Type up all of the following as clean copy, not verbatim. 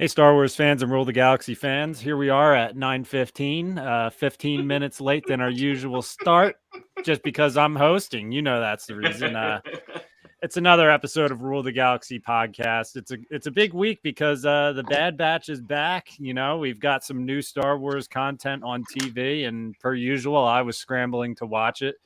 Hey, Star Wars fans and Rule the Galaxy fans. Here we are at 9:15, 15 minutes late than our usual start, just because I'm hosting. You know that's the reason. It's another episode of Rule the Galaxy podcast. It's a big week because the Bad Batch is back. You know, we've got some new Star Wars content on TV, and per usual, I was scrambling to watch it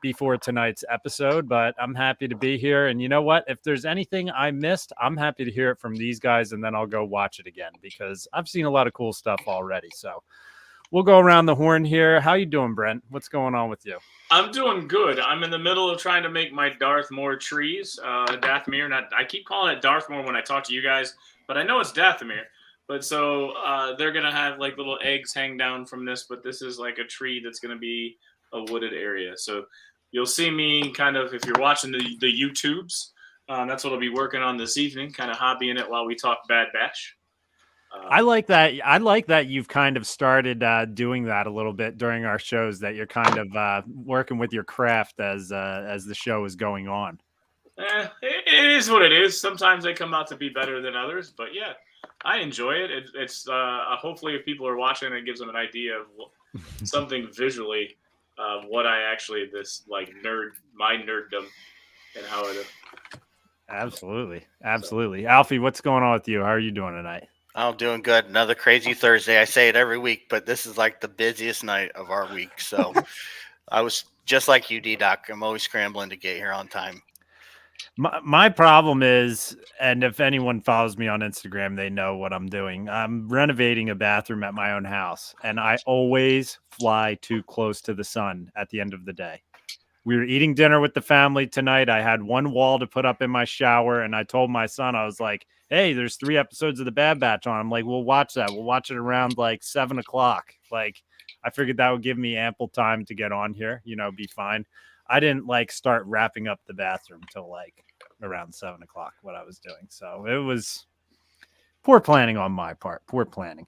before tonight's episode, but I'm happy to be here. And you know what? If there's anything I missed, I'm happy to hear it from these guys, and then I'll go watch it again because I've seen a lot of cool stuff already. So we'll go around the horn here. How you doing, Brent? What's going on with you? I'm doing good. I'm in the middle of trying to make my Darth Maul trees. Dathomir. I keep calling it Darth Maul when I talk to you guys, but I know it's Dathomir. But so they're going to have like little eggs hang down from this, but this is like a tree that's going to be a wooded area. So you'll see me kind of, if you're watching the YouTubes, that's what I'll be working on this evening, kind of hobbying it while we talk Bad Batch. I like that. I like that you've kind of started doing that a little bit during our shows. That you're kind of working with your craft as the show is going on. It is what it is. Sometimes they come out to be better than others, but yeah, I enjoy it. It's hopefully if people are watching, it gives them an idea of something visually of what I actually my nerddom and how it is. Absolutely. So. Alfie, what's going on with you? How are you doing tonight? I'm doing good. Another crazy Thursday. I say it every week, but this is like the busiest night of our week. So I was just like you, D-Doc. I'm always scrambling to get here on time. My problem is, and if anyone follows me on Instagram, they know what I'm doing. I'm renovating a bathroom at my own house, and I always fly too close to the sun at the end of the day. We were eating dinner with the family tonight. I had one wall to put up in my shower, and I told my son, I was like, hey, there's 3 episodes of The Bad Batch on. I'm like, we'll watch that. We'll watch it around like 7 o'clock. Like, I figured that would give me ample time to get on here, be fine. I didn't like start wrapping up the bathroom till like around 7 o'clock, what I was doing. So it was poor planning on my part, poor planning.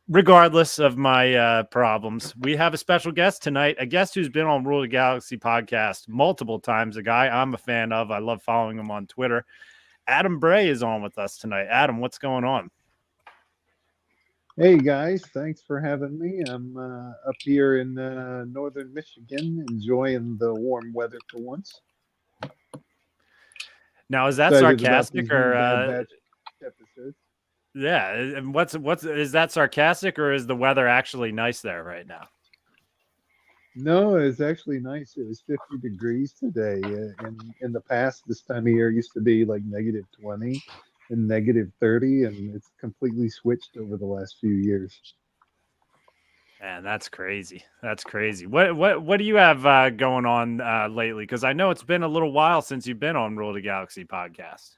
Regardless of my problems, we have a special guest tonight, a guest who's been on Rule the Galaxy podcast multiple times, a guy I'm a fan of. I love following him on Twitter. Adam Bray is on with us tonight. Adam, what's going on? Hey, guys. Thanks for having me. I'm up here in northern Michigan, enjoying the warm weather for once. Now, is that Excited sarcastic or Bad Batch episodes? Yeah, and what's is that sarcastic or is the weather actually nice there right now? No, it's actually nice. It was 50 degrees today. In the past, this time of year used to be like -20 and -30, and it's completely switched over the last few years. Man, that's crazy. That's crazy. What do you have going on lately? Because I know it's been a little while since you've been on Rule the Galaxy podcast.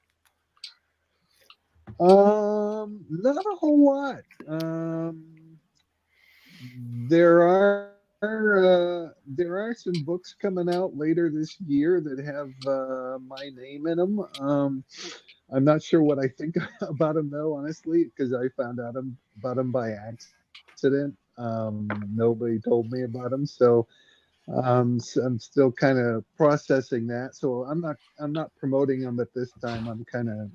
Not a whole lot. There are some books coming out later this year that have my name in them. I'm not sure what I think about them though, honestly, because I found out about them by accident. Nobody told me about them, so I'm still kind of processing that. So I'm not promoting them at this time. I'm kind of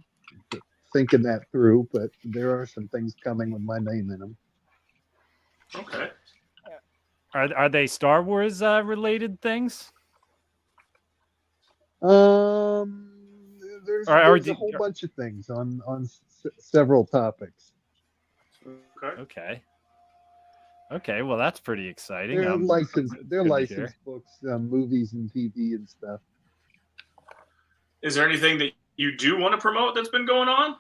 thinking that through, but there are some things coming with my name in them. Okay. Are they Star Wars related things? There's a whole bunch of things on several topics. Okay. Well, that's pretty exciting. They're licensed books, movies and TV and stuff. Is there anything that you do want to promote that's been going on?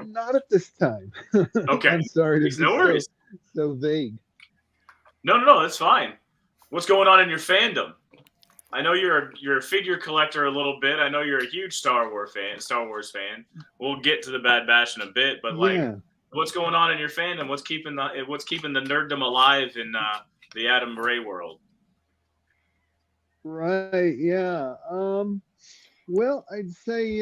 Not at this time. Okay. I'm sorry to be no worries. So vague. No, that's fine. What's going on in your fandom? I know you're a figure collector a little bit. I know you're a huge Star Wars fan. We'll get to the Bad Batch in a bit, but what's going on in your fandom? What's keeping the nerddom alive in the Adam Bray world? Right. Yeah. Well, I'd say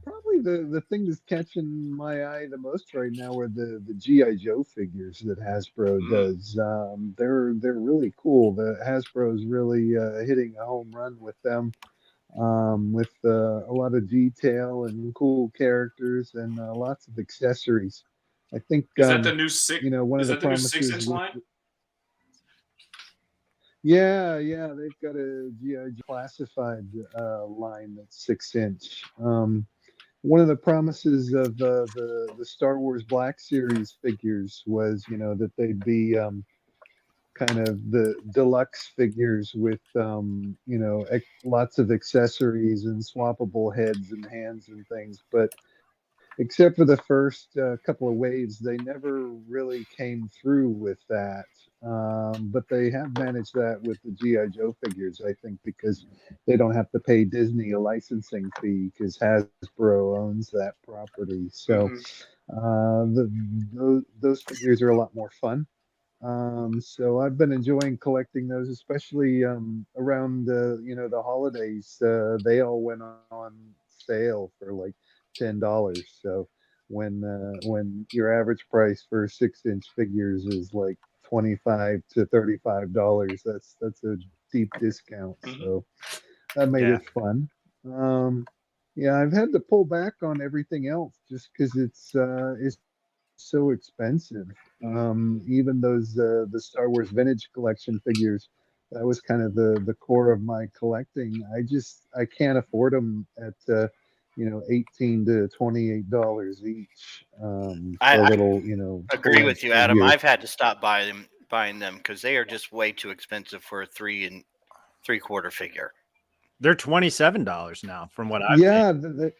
probably the thing that's catching my eye the most right now are the G.I. Joe figures that Hasbro does. They're really cool. The Hasbro's really hitting a home run with them. with a lot of detail and cool characters and lots of accessories. I think Is that the new six? one of Is the that the new promises 6-inch with line? yeah, they've got a GI classified line that's 6 inch. One of the promises of the Star Wars Black Series figures was, that they'd be kind of the deluxe figures with, lots of accessories and swappable heads and hands and things. But except for the first couple of waves, they never really came through with that. But they have managed that with the GI Joe figures, I think, because they don't have to pay Disney a licensing fee because Hasbro owns that property. So those figures are a lot more fun. So I've been enjoying collecting those, especially around the holidays. They all went on sale for like $10. So when your average price for 6 inch figures is like $25 to $35, that's a deep discount. So that made Yeah. it fun. Yeah, I've had to pull back on everything else just because it's so expensive. Even those the Star Wars Vintage Collection figures, that was kind of the core of my collecting. I can't afford them at $18 to $28 each for a I little agree full with length you, Adam. figure. I've had to stop buying them because they are just way too expensive for a 3 3/4 figure. They're $27 now, from what I've seen.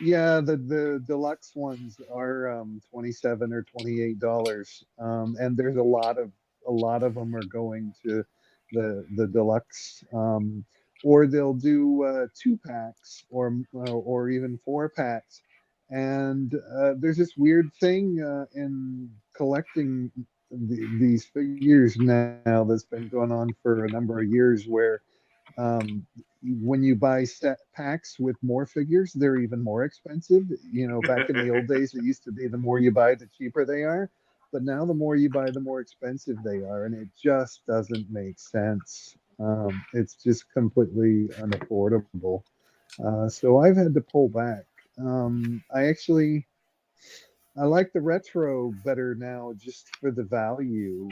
Yeah, the deluxe ones are 27 or $28, and there's a lot of them are going to the deluxe, or they'll do 2 packs or even 4 packs. And there's this weird thing in collecting these figures now that's been going on for a number of years, where um, when you buy set packs with more figures, they're even more expensive. Back in the old days, it used to be the more you buy, the cheaper they are. But now the more you buy, the more expensive they are. And it just doesn't make sense. It's just completely unaffordable. So I've had to pull back. I like the retro better now just for the value.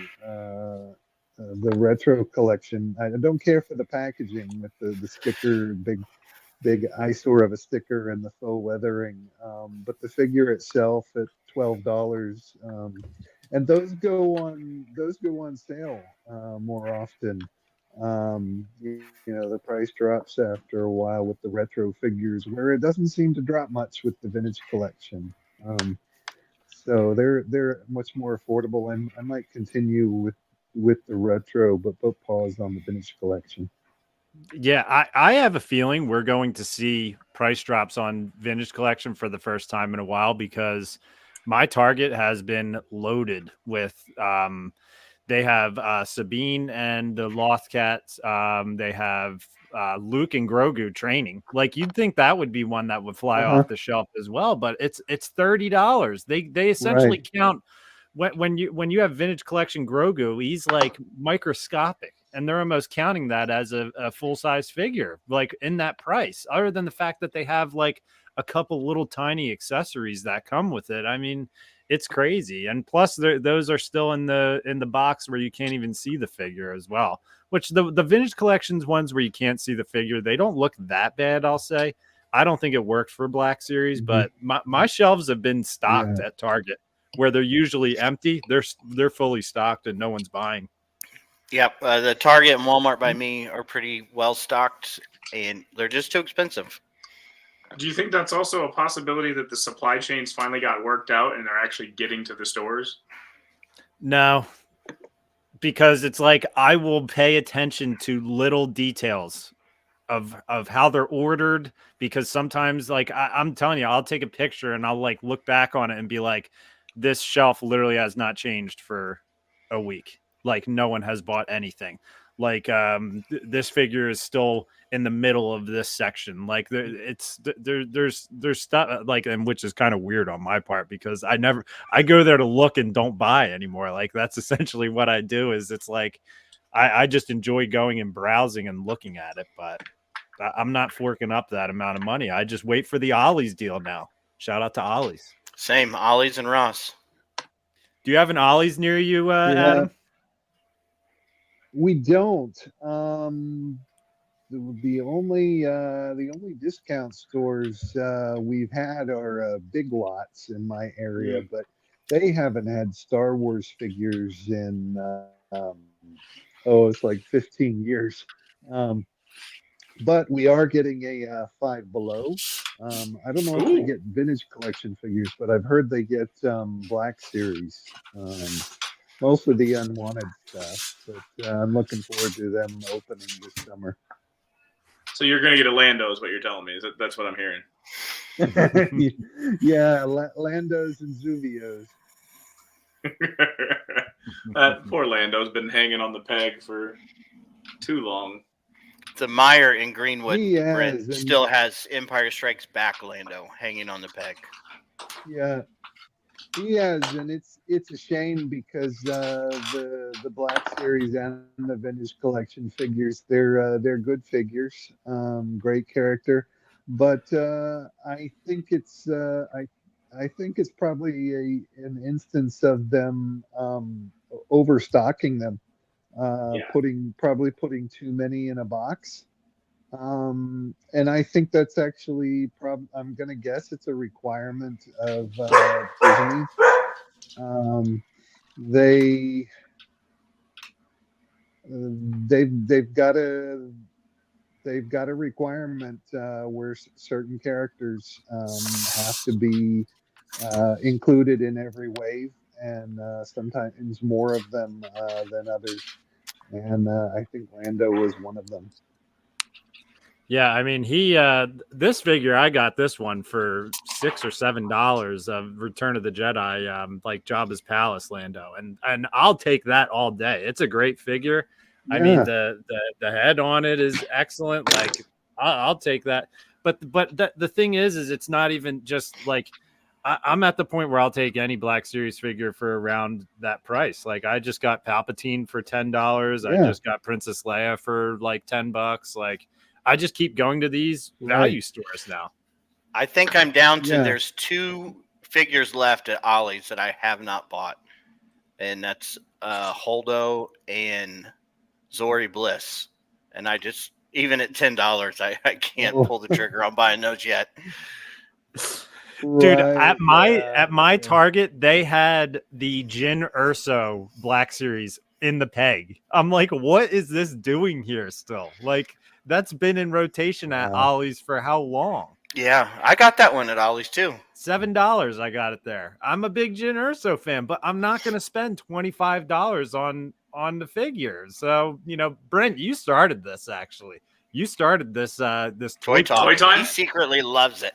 The retro collection. I don't care for the packaging with the sticker, big eyesore of a sticker and the faux weathering. But the figure itself at $12, and those go on sale more often. The price drops after a while with the retro figures, where it doesn't seem to drop much with the vintage collection. So they're much more affordable, and I might continue with the retro, but pause on the vintage collection. Yeah, I have a feeling we're going to see price drops on vintage collection for the first time in a while, because my Target has been loaded with they have Sabine and the Lost Cats. They have Luke and Grogu training. Like, you'd think that would be one that would fly Uh-huh. off the shelf as well, but it's $30. They essentially Right. count when you have vintage collection Grogu, he's like microscopic, and they're almost counting that as a full size figure, like in that price. Other than the fact that they have like a couple little tiny accessories that come with it, I mean, it's crazy. And plus, those are still in the box where you can't even see the figure as well. Which the vintage collections ones where you can't see the figure, they don't look that bad, I'll say. I don't think it worked for Black Series, Mhm. but my shelves have been stocked Yeah. at Target where they're usually empty. They're fully stocked and no one's buying. Yep, the Target and Walmart by me are pretty well stocked, and they're just too expensive. Do you think that's also a possibility that the supply chains finally got worked out and they're actually getting to the stores? No, because it's like I will pay attention to little details of how they're ordered, because sometimes, like, I'm telling you, I'll take a picture and I'll like look back on it and be like, this shelf literally has not changed for a week. Like, no one has bought anything. Like, this figure is still in the middle of this section. Like, there's stuff like, and which is kind of weird on my part, because I go there to look and don't buy anymore. Like, that's essentially what I do. Is it's like, I just enjoy going and browsing and looking at it, but I'm not forking up that amount of money. I just wait for the Ollie's deal now. Shout out to Ollie's. Same, Ollie's and Ross. Do you have an Ollie's near you, Yeah. Adam? We don't. The only discount stores we've had are Big Lots in my area, but they haven't had Star Wars figures in it's like 15 years. But we are getting a Five Below. I don't know if they get vintage collection figures, but I've heard they get Black Series, mostly the unwanted stuff. But I'm looking forward to them opening this summer. So you're going to get a Lando is what you're telling me. That's what I'm hearing. Yeah, Landos and Zuvios. That poor Lando's been hanging on the peg for too long. The Meyer in Greenwood He still has Empire Strikes Back Lando hanging on the peg. Yeah, he has, and it's a shame because the Black Series and the vintage collection figures, they're good figures, great character, but I think it's I think it's probably an instance of them overstocking them, probably putting too many in a box. And I think that's actually I'm going to guess it's a requirement of Disney. They've got a requirement where certain characters have to be included in every wave, and sometimes more of them than others. And I think Lando was one of them. Yeah, I mean, this figure, I got this one for $6 or $7 of Return of the Jedi, like Jabba's Palace Lando, and I'll take that all day. It's a great figure. Yeah. I mean, the head on it is excellent. Like, I'll take that. But the thing is it's not even just like I'm at the point where I'll take any Black Series figure for around that price. Like, I just got Palpatine for $10. I just got Princess Leia for like $10. Like, I just keep going to these value stores now. I think I'm down to there's 2 figures left at Ollie's that I have not bought, and that's Holdo and Zori Bliss. And I just, even at $10, I can't pull the trigger on buying those yet. Dude, at my Target, they had the Jyn Erso Black Series in the peg. I'm like, what is this doing here still? Like, that's been in rotation at Ollie's for how long? Yeah, I got that one at Ollie's too. $7, I got it there. I'm a big Jyn Erso fan, but I'm not going to spend $25 on the figure. So, Brent, you started this actually. You started this this Toy Talk. He secretly loves it.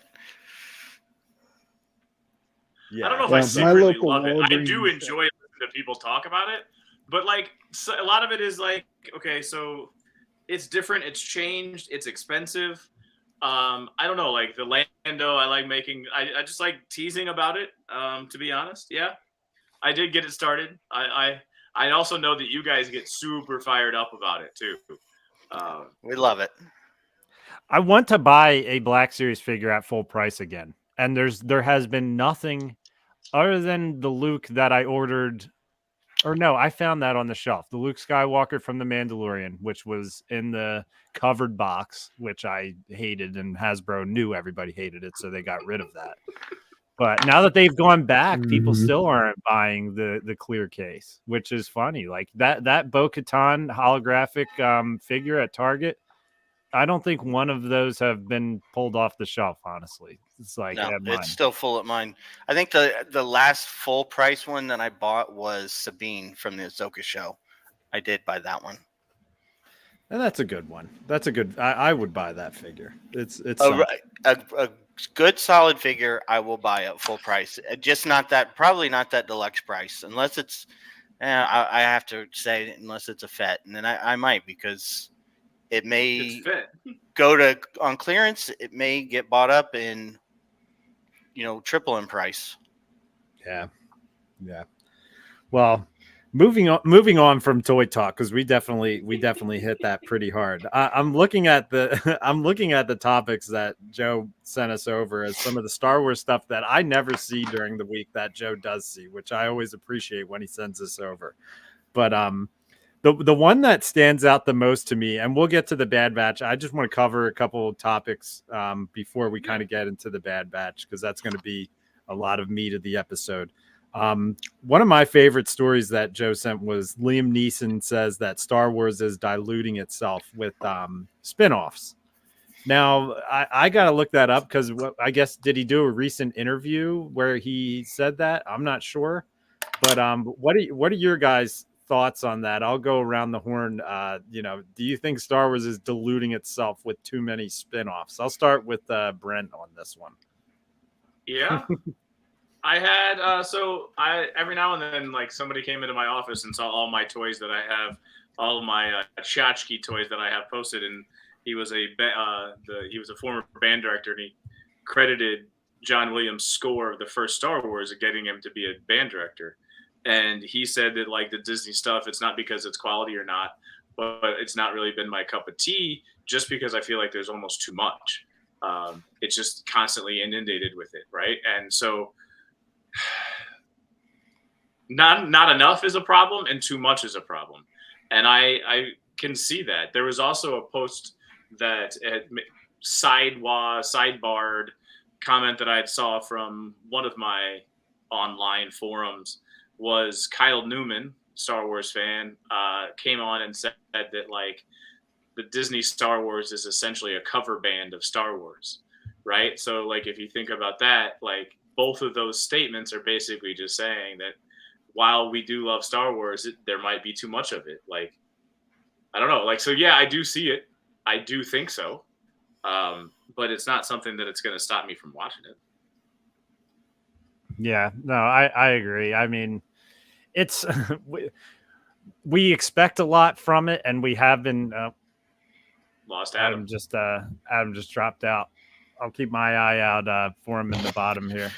Yeah. I don't know if I secretly love it. I do enjoy listening to people talk about it, but like a lot of it is like, okay, so it's different. It's changed. It's expensive. I don't know. Like the Lando, I like making. I just like teasing about it. To be honest, yeah, I did get it started. I also know that you guys get super fired up about it too. We love it. I want to buy a Black Series figure at full price again, and there has been nothing other than the Luke that I ordered. Or no, I found that on the shelf. The Luke Skywalker from The Mandalorian, which was in the covered box, which I hated, and Hasbro knew everybody hated it, so they got rid of that. But now that they've gone back, people still aren't buying the clear case, which is funny. Like that Bo-Katan holographic figure at Target, I don't think one of those have been pulled off the shelf, honestly. It's like, no, it's still full at mine. I think the last full price one that I bought was Sabine from the Ahsoka show. I did buy that one. And that's a good one. That's a good, I would buy that figure. It's a good solid figure. I will buy at full price. Just probably not that deluxe price, unless it's, I have to say, unless it's a Fett. And then I might, because it may go on clearance. It may get bought up in, triple in price. Yeah. Well, moving on from toy talk, because we definitely hit that pretty hard. I'm looking at the I'm looking at the topics that Joe sent us over as some of the Star Wars stuff that I never see during the week that Joe does see, which I always appreciate when he sends us over. But the one that stands out the most to me, and we'll get to the Bad Batch. I just want to cover a couple of topics before we kind of get into the Bad Batch, because that's going to be a lot of meat of the episode. One of my favorite stories that Joe sent was Liam Neeson says that Star Wars is diluting itself with spinoffs. Now, I got to look that up because I guess, did he do a recent interview where he said that? I'm not sure. But what are your guys' thoughts on that? I'll go around the horn. Do you think Star Wars is diluting itself with too many spinoffs? I'll start with Brent on this one. Yeah. I had every now and then, like, somebody came into my office and saw all my toys that I have, all of my tchotchke toys that I have posted, and he was a former band director, and he credited John Williams' score of the first Star Wars as getting him to be a band director. And he said that, like, the Disney stuff, it's not because it's quality or not, but it's not really been my cup of tea, just because I feel like there's almost too much. It's just constantly inundated with it, right? And so not enough is a problem, and too much is a problem. And I can see that. There was also a post that sidebarred comment that I saw from one of my online forums was Kyle Newman, Star Wars fan, came on and said that, like, the Disney Star Wars is essentially a cover band of Star Wars, right? So, like, if you think about that, like, both of those statements are basically just saying that while we do love Star Wars, there might be too much of it. Like, I don't know. Like, so yeah, I do see it. I do think so. But it's not something that it's going to stop me from watching it. Yeah, no, I agree. I mean, it's we expect a lot from it, and we have been. Lost Adam. Adam just dropped out. I'll keep my eye out for him in the bottom here.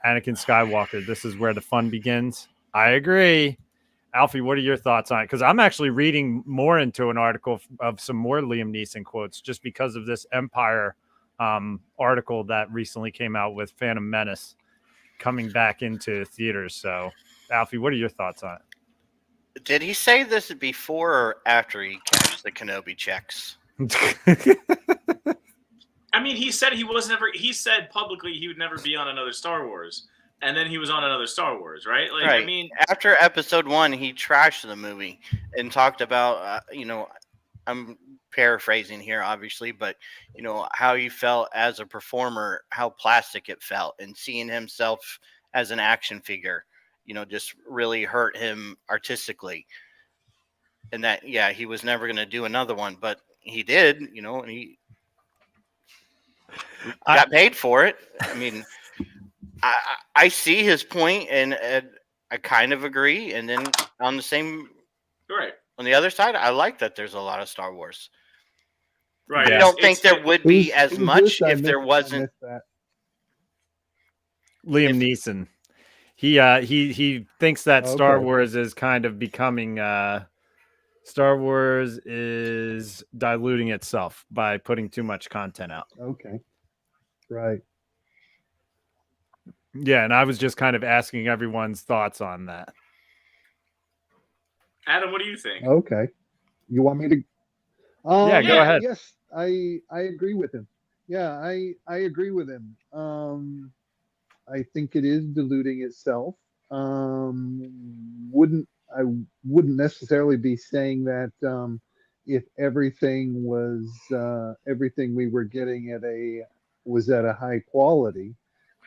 Anakin Skywalker. This is where the fun begins. I agree. Alfie, what are your thoughts on it? Because I'm actually reading more into an article of some more Liam Neeson quotes just because of this Empire article that recently came out with Phantom Menace coming back into theaters. So, Alfie, what are your thoughts on it? Did he say this before or after he cashed the Kenobi checks? I mean, he said he said publicly he would never be on another Star Wars. And then he was on another Star Wars, right? Like, right. I mean, after episode 1, he trashed the movie and talked about, I'm paraphrasing here, obviously, but, how he felt as a performer, how plastic it felt, and seeing himself as an action figure, just really hurt him artistically. And that, yeah, he was never going to do another one, but he did, and he got paid for it. I mean, I see his point, and I kind of agree. And then on the other side, I like that there's a lot of Star Wars. Right. I don't think there would be as much if there wasn't. Liam Neeson. He thinks that Star Wars is kind of becoming Star Wars is diluting itself by putting too much content out. Okay. Right. Yeah, and I was just kind of asking everyone's thoughts on that. Adam, what do you think? Okay. You want me to? Yeah, go ahead. Yes, I agree with him. Yeah, I agree with him. I think it is diluting itself. Wouldn't necessarily be saying that if everything was everything we were getting was at a high quality.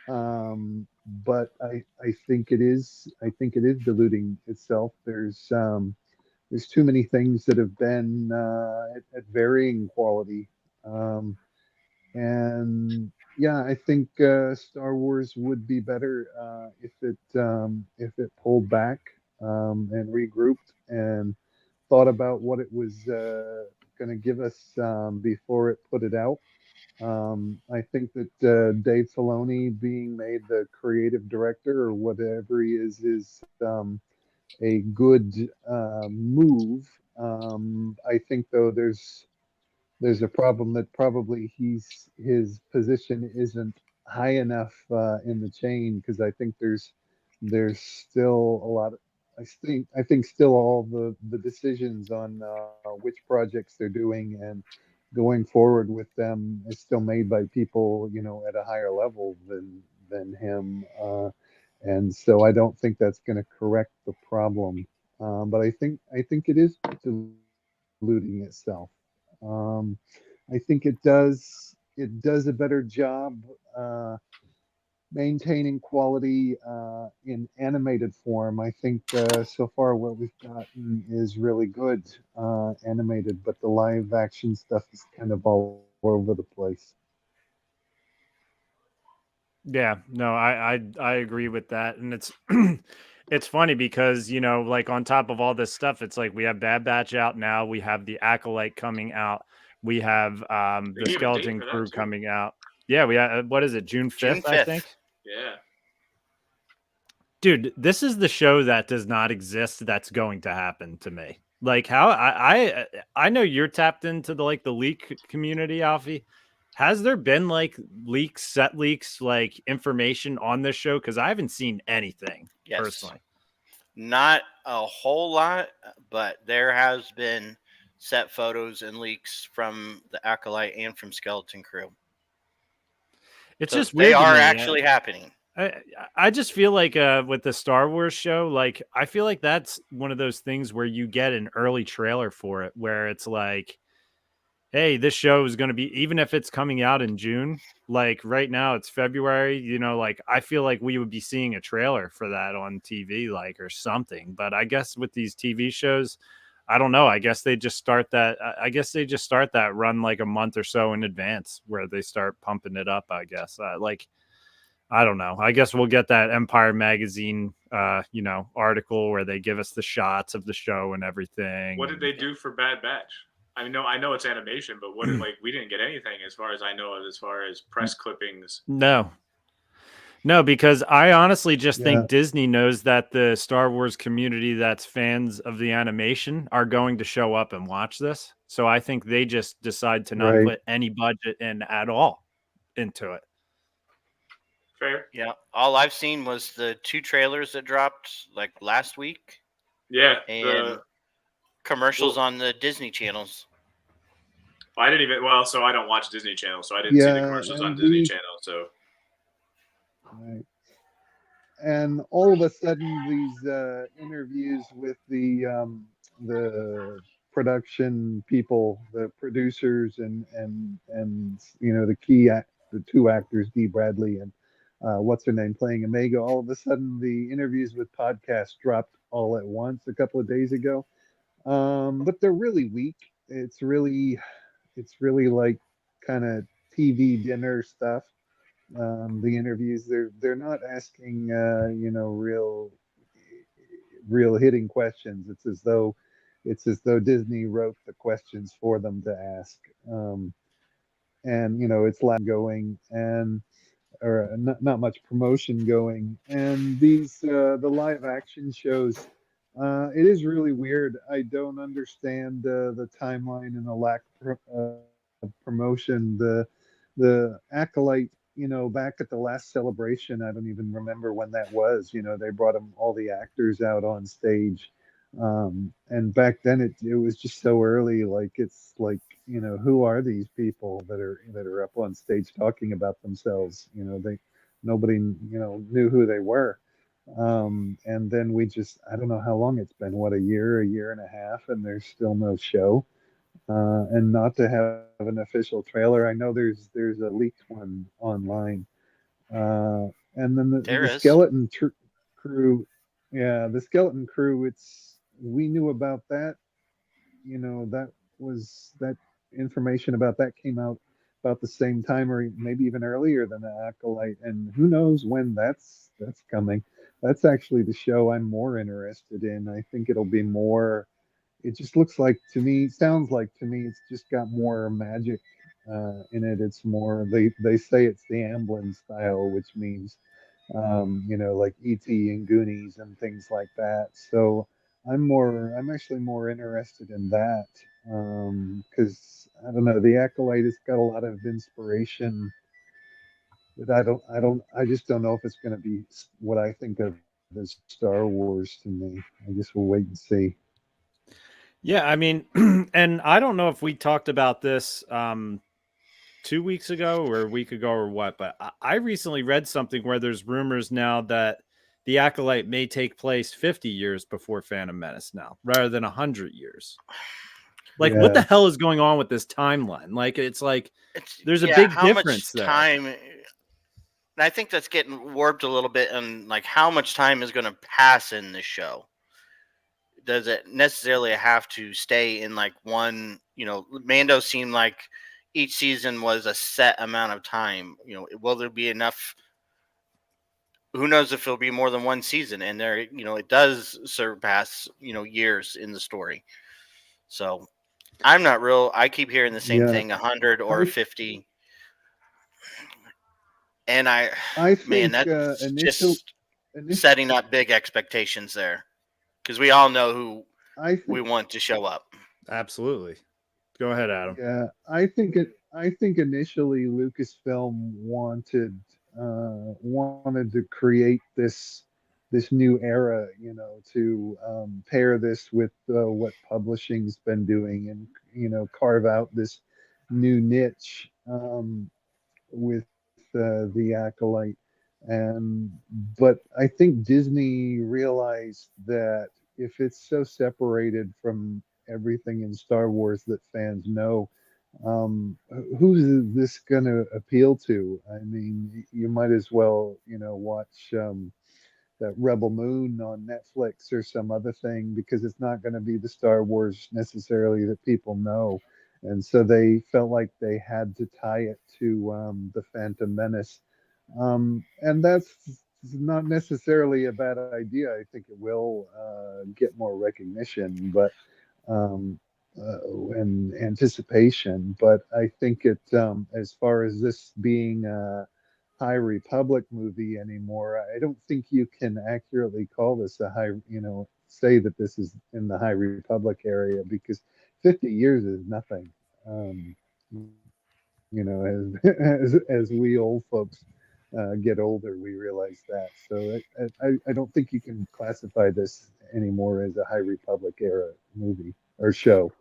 But I think it is diluting itself. There's too many things that have been at varying quality. And yeah, I think Star Wars would be better if it pulled back and regrouped and thought about what it was going to give us before it put it out. I think that Dave Filoni being made the creative director or whatever he is a good move. I think though there's a problem that probably his position isn't high enough in the chain, because I think there's still a lot of, I think still all the decisions on which projects they're doing and going forward with them is still made by people, at a higher level than him. And so I don't think that's going to correct the problem. But I think it is diluting itself. Um, I think it does a better job maintaining quality in animated form. I think so far what we've gotten is really good animated, but the live action stuff is kind of all over the place. Yeah, no, I agree with that, and it's it's funny because like on top of all this stuff, it's like we have Bad Batch out now, we have the Acolyte coming out, we have They the gave a date Skeleton for Crew that too. coming out. Yeah, we have, what is it, June June 5th, I think. 5th. Yeah. Dude, this is the show that does not exist that's going to happen to me. Like how I know you're tapped into the leak community, Alfie. Has there been like leaks, set leaks, like information on this show? Because I haven't seen anything Yes. personally. Not a whole lot, but there has been set photos and leaks from the Acolyte and from Skeleton Crew. It's So just they weird to are me. actually happening. I just feel like with the Star Wars show, like I feel like that's one of those things where you get an early trailer for it, where it's like, hey, this show is going to be, even if it's coming out in June, like right now it's February, like I feel like we would be seeing a trailer for that on TV, like, or something. But I guess with these TV shows, I don't know. I guess they just start that. I guess they just start that run like a month or so in advance, where they start pumping it up. I guess, like, I don't know. I guess we'll get that Empire magazine, article where they give us the shots of the show and everything. What did they do for Bad Batch? I know it's animation, but what like we didn't get anything as far as I know, as far as press clippings. No, because I honestly just Yeah. think Disney knows that the Star Wars community that's fans of the animation are going to show up and watch this. So I think they just decide to not Right. put any budget in at all into it. Fair. Yeah. All I've seen was the 2 trailers that dropped like last week Yeah. and commercials on the Disney channels. I didn't even. Well, so I don't watch Disney Channel, so I didn't see the commercials on and Disney Channel. So right. And all of a sudden, these interviews with the production people, the producers, and the 2 actors, Dee Bradley and what's her name playing Omega. All of a sudden, the interviews with podcasts dropped all at once a couple of days ago. But they're really weak. It's really like kind of TV dinner stuff. The interviews, they're not asking real hitting questions. It's as though Disney wrote the questions for them to ask. And it's going, and or not much promotion going, and the live action shows, it is really weird. I don't understand the timeline and the lack of promotion. The Acolyte, back at the last celebration, I don't even remember when that was. They brought all the actors out on stage, and back then it was just so early. Like, it's like, who are these people that are up on stage talking about themselves? Nobody knew who they were. And then I don't know how long it's been, what, a year and a half, and there's still no show. And not to have an official trailer. I know there's a leaked one online. And then There the is. Skeleton Crew, yeah, the Skeleton Crew. We knew about that. That information about that came out about the same time, or maybe even earlier than the Acolyte. And who knows when that's coming. That's actually the show I'm more interested in. I think it'll be more. It just looks like to me, sounds like to me, it's just got more magic in it. It's more, they say it's the Amblin style, which means like E.T. and Goonies and things like that. So I'm actually more interested in that because I don't know, The Acolyte has got a lot of inspiration that I just don't know if it's going to be what I think of as Star Wars to me. I guess we'll wait and see. Yeah, I mean, and I don't know if we talked about this 2 weeks ago or a week ago or what, but I recently read something where there's rumors now that the Acolyte may take place 50 years before Phantom Menace now, rather than 100 years. Like, what the Yeah, hell is going on with this timeline? Like, it's like It's there's a yeah, big how much difference there. time? And I think that's getting warped a little bit, and like how much time is going to pass in this show. Does it necessarily have to stay in like one? Mando seemed like each season was a set amount of time. Will there be enough? Who knows if it'll be more than one season? And there, it does surpass years in the story. So I'm not real. I keep hearing the same yeah. thing: 100 or I 50, and I man, think that's initial just initial setting up big expectations there because we all know who I we think want to show up. Absolutely. Go ahead, Adam. Yeah, I think initially Lucasfilm wanted to create this new era, to pair this with what publishing's been doing, and carve out this new niche with the Acolyte. And but I think Disney realized that if it's so separated from everything in Star Wars that fans know, who's this going to appeal to? I mean, you might as well, watch that Rebel Moon on Netflix or some other thing, because it's not going to be the Star Wars necessarily that people know. And so they felt like they had to tie it to the Phantom Menace. And that's not necessarily a bad idea. I think it will get more recognition, but and anticipation. But I think as far as this being High Republic movie anymore, I don't think you can accurately call this say that this is in the High Republic area, because 50 years is nothing. Um, as we old folks get older, we realize that. So I don't think you can classify this anymore as a High Republic era movie or show.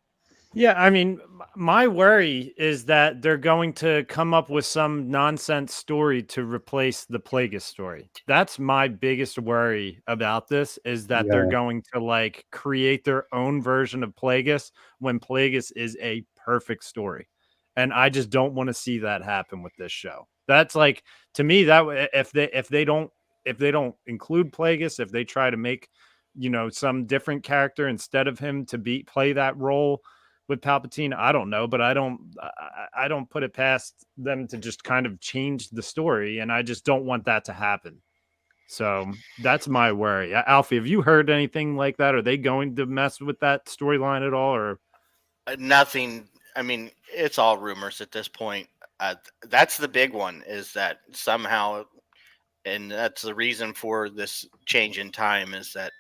Yeah, I mean, my worry is that they're going to come up with some nonsense story to replace the Plagueis story. That's my biggest worry about this, is that they're Yeah. going to like create their own version of Plagueis when Plagueis is a perfect story. And I just don't want to see that happen with this show. That's like, to me, that if they don't include Plagueis, if they try to make some different character instead of him to play that role with Palpatine, I don't know, but I don't put it past them to just kind of change the story, and I just don't want that to happen. So that's my worry. Alfie, have you heard anything like that? Are they going to mess with that storyline at all? Or Nothing. I mean, it's all rumors at this point. That's the big one, is that somehow, and that's the reason for this change in time, is that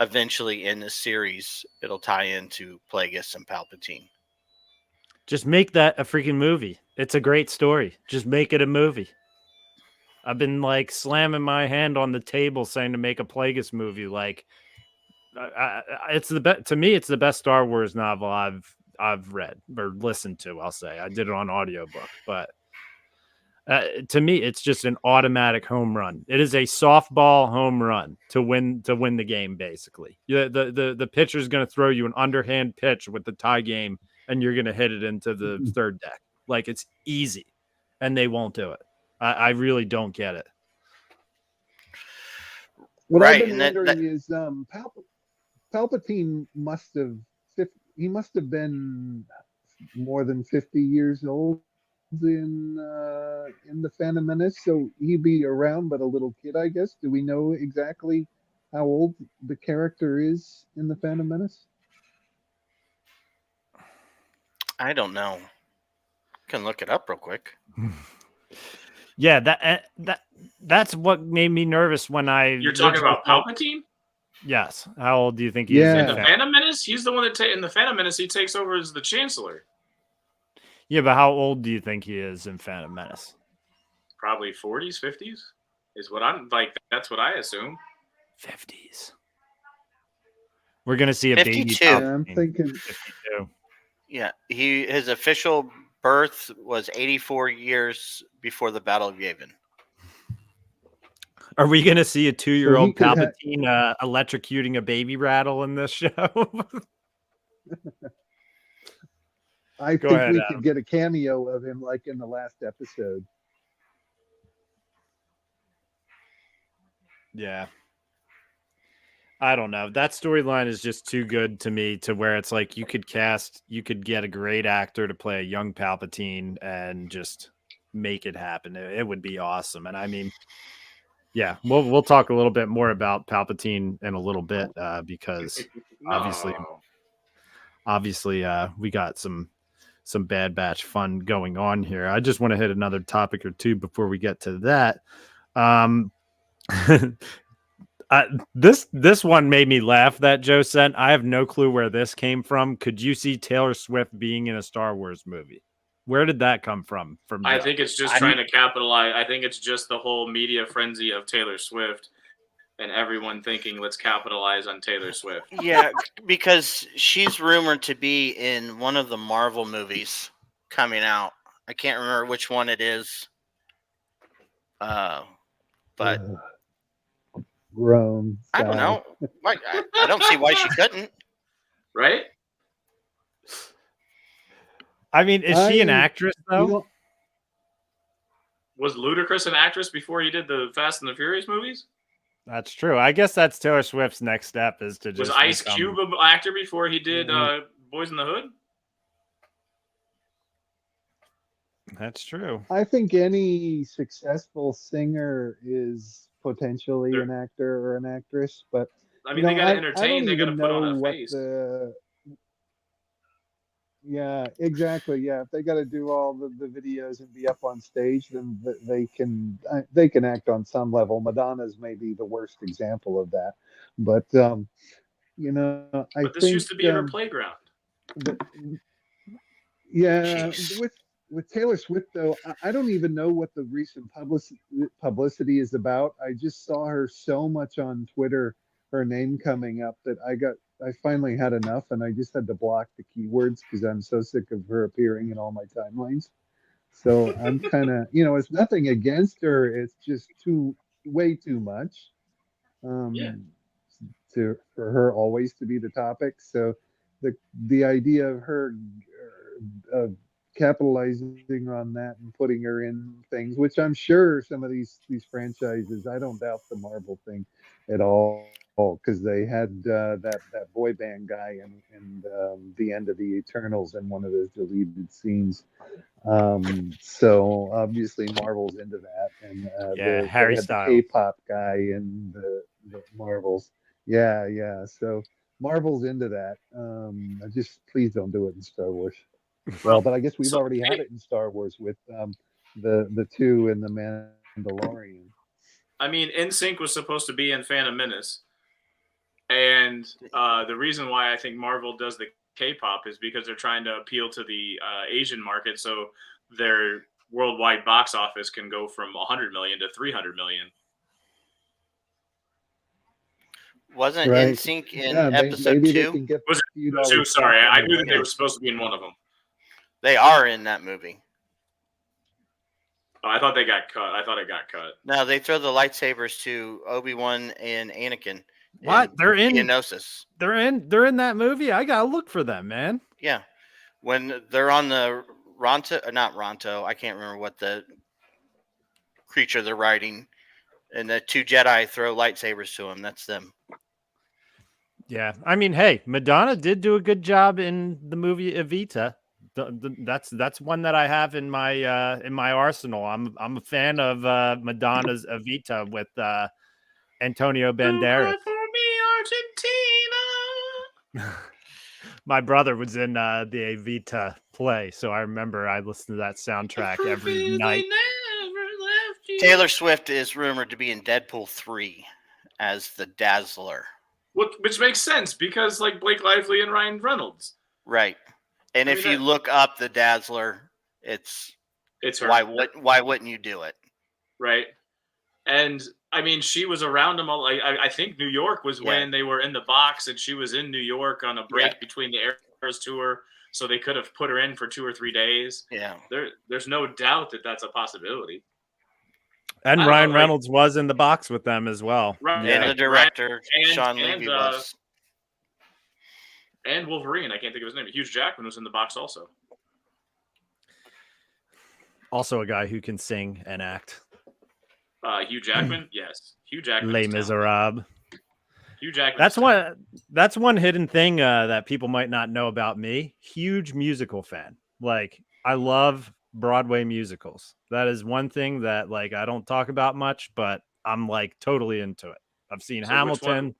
eventually in this series it'll tie into Plagueis and Palpatine. just make that a freaking movie. It's a great story. Just make it a movie. I've been like slamming my hand on the table saying to make a Plagueis movie. Like, it's the best to me. It's the best Star Wars novel I've read or listened to. I'll say I did it on audiobook, but to me, it's just an automatic home run. It is a softball home run to win the game. Basically, the pitcher is going to throw you an underhand pitch with the tie game, and you're going to hit it into the third deck. Like, it's easy, and they won't do it. I really don't get it. What I've Right, been and that wondering is, Palpatine he must have been more than 50 years old in the Phantom Menace, so he'd be around but a little kid, I guess. Do we know exactly how old the character is in the Phantom Menace? I don't know. Can look it up real quick. Yeah, that's what made me nervous when I. You're talking about Palpatine? Yes. How old do you think he is? In Yeah. the Phantom Menace? He's the one that in the Phantom Menace he takes over as the Chancellor. Yeah, but how old do you think he is in Phantom Menace? Probably 40s, 50s is what I'm like. That's what I assume. 50s. We're gonna see a baby. 52. Yeah, I'm thinking 52. Yeah, his official birth was 84 years before the Battle of Yavin. Are we gonna see a 2-year-old could Palpatine electrocuting a baby rattle in this show? I Go think ahead, we Adam. could get a cameo of him like in the last episode. Yeah. I don't know. That storyline is just too good to me to where it's like you could get a great actor to play a young Palpatine and just make it happen. It would be awesome. And I mean, yeah, we'll talk a little bit more about Palpatine in a little bit because obviously we got some Bad Batch fun going on here. I just want to hit another topic or two before we get to that. This one made me laugh that Joe sent. I have no clue where this came from. Could you see Taylor Swift being in a Star Wars movie? Where did that come from? I think it's just trying to capitalize. I think it's just the whole media frenzy of Taylor Swift and everyone thinking, let's capitalize on Taylor Swift. Yeah, because she's rumored to be in one of the Marvel movies coming out. I can't remember which one it is. But Grown. I don't know. I don't see why she couldn't. Right? I mean, is she an actress though? Was Ludacris an actress before he did the Fast and the Furious movies? That's true. I guess that's Taylor Swift's next step is to just was Ice Cube an actor before he did Boys in the Hood? That's true. I think any successful singer is potentially an actor or an actress, but I mean, they got to entertain. They got to put on a face. Yeah, exactly. Yeah, if they got to do all the videos and be up on stage, then they can act on some level. Madonna's maybe the worst example of that, but you know, but this used to be her playground. Yeah, with Taylor Swift though, I don't even know what the recent publicity is about. I just saw her so much on Twitter, her name coming up, that I finally had enough, and I just had to block the keywords because I'm so sick of her appearing in all my timelines. So I'm kind of, it's nothing against her. It's just way too much for her always to be the topic. So the idea of her capitalizing on that and putting her in things, which I'm sure some of these franchises, I don't doubt the Marvel thing at all, because they had that boy band guy in the end of the Eternals in one of those deleted scenes. So obviously Marvel's into that, and Harry they had Styles, the K-pop guy in the Marvels. Yeah. So Marvel's into that. Just please don't do it in Star Wars. Well, but I guess we've already had it in Star Wars with the two in the Mandalorian. I mean, NSYNC was supposed to be in Phantom Menace. And the reason why I think Marvel does the K-pop is because they're trying to appeal to the Asian market, so their worldwide box office can go from 100 million to 300 million. Wasn't NSYNC in episode 2? Was it 2? Sorry, I knew that they were supposed to be in one of them. They are in that movie. Oh, I thought they got cut. I thought it got cut. No, they throw the lightsabers to Obi-Wan and Anakin. What? They're in Geonosis. They're in that movie? I gotta look for them, man. Yeah. When they're on the not Ronto, I can't remember what the creature they're riding, and the two Jedi throw lightsabers to them. That's them. Yeah. I mean, hey, Madonna did do a good job in the movie Evita. That's one that I have in my arsenal. I'm a fan of Madonna's Evita with Antonio Banderas. For me, Argentina. My brother was in the Evita play, so I remember I listened to that soundtrack every night. They never left Taylor Swift is rumored to be in Deadpool 3 as the Dazzler. Which makes sense because like Blake Lively and Ryan Reynolds. Right. And if you look up the Dazzler, it's her. Why wouldn't you do it? Right. And I mean, she was around them all. I think New York was when they were in the box, and she was in New York on a break between the Eras tour, so they could have put her in for 2 or 3 days. Yeah. There's no doubt that that's a possibility. And Ryan Reynolds was in the box with them as well. Right. And the director, Sean Levy, was. And Wolverine, I can't think of his name. Hugh Jackman was in the box also. Also a guy who can sing and act. Hugh Jackman, yes. Hugh Jackman. Les Miserables. Hugh Jackman. That's one hidden thing that people might not know about me. Huge musical fan. Like, I love Broadway musicals. That is one thing that like I don't talk about much, but I'm like totally into it. I've seen Hamilton.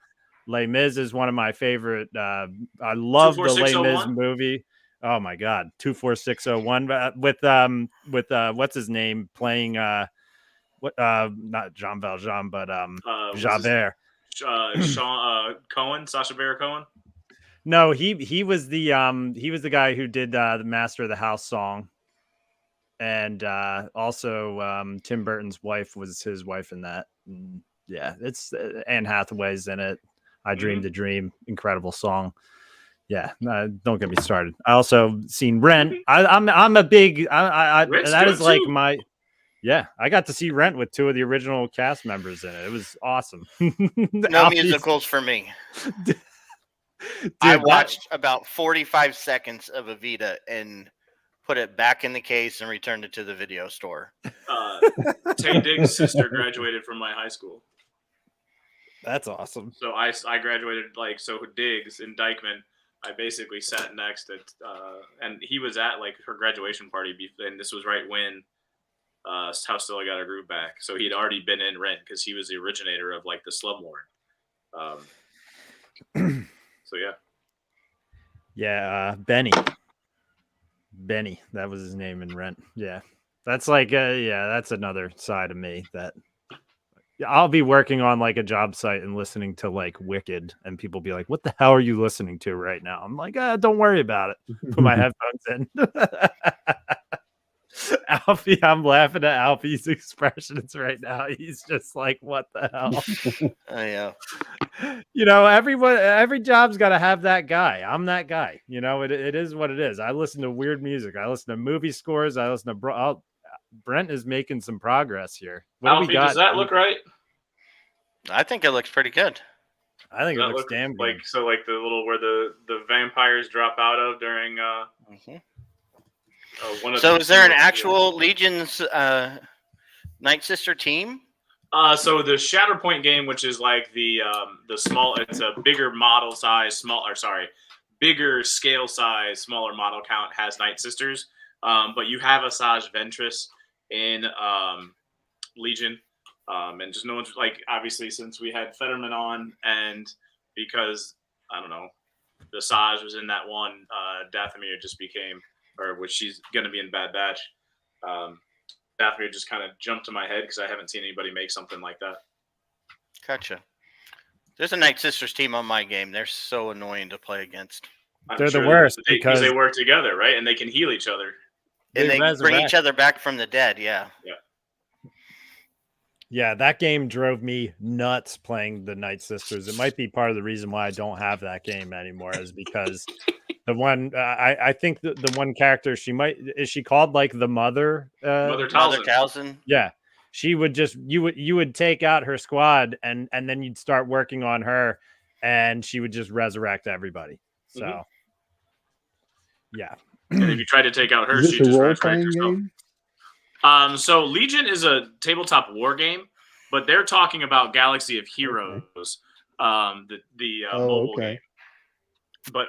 Les Mis is one of my favorite. I love the Les Mis movie. Oh my God, 24601 with what's his name playing not Jean Valjean but Javert. Cohen, Sacha Baron Cohen. No, he was the guy who did the Master of the House song, and also Tim Burton's wife was his wife in that. And yeah, it's Anne Hathaway's in it. I Dreamed a Dream, incredible song. Yeah, don't get me started. I also seen Rent. I'm a big that is like too. my I got to see Rent with 2 of the original cast members in it. It was awesome. No musicals for me. Dude, I watched about 45 seconds of Evita and put it back in the case and returned it to the video store. Tay Diggs' sister graduated from my high school. That's awesome. So I graduated Diggs in Dykeman. I basically sat next at and he was at like her graduation party, and this was right when How Still I Got a Groove Back. So he'd already been in Rent because he was the originator of like the Slumlord. So Benny, that was his name in Rent. Yeah, that's like that's another side of me that I'll be working on like a job site and listening to like Wicked, and people be like, "What the hell are you listening to right now?" I'm like, "Don't worry about it." Put my headphones in. Alfie, I'm laughing at Alfie's expressions right now. He's just like, "What the hell?" Yeah. You know, every job's got to have that guy. I'm that guy. You know, it is what it is. I listen to weird music. I listen to movie scores. I listen to Brent is making some progress here. What Alfie, do we got? does that look right? I think it looks pretty good. I think it looks damn good. Like the little where the vampires drop out of during So is there an actual Legion's Night Sister team? So the Shatterpoint game, which is like the small, it's a bigger model size, bigger scale size, smaller model count, has Night Sisters. But you have Asajj Ventress in Legion. And just no one's like, obviously, since we had Fetterman on, and because I don't know, the Asajj was in that one, Dathomir just became, which she's going to be in Bad Batch. Dathomir just kind of jumped to my head because I haven't seen anybody make something like that. Gotcha. There's a Night Sisters team on my game. They're so annoying to play against. They're the worst because they work together, right? And they can heal each other. And they bring each other back from the dead, yeah. Yeah, that game drove me nuts playing the Night Sisters. It might be part of the reason why I don't have that game anymore, is because the one I think the one character is she called like the Mother? Mother Talzin. Yeah, she would just you would take out her squad and then you'd start working on her, and she would just resurrect everybody. So yeah. And if you try to take out her, she just resurrects herself. So Legion is a tabletop war game, but they're talking about Galaxy of Heroes, the mobile game. But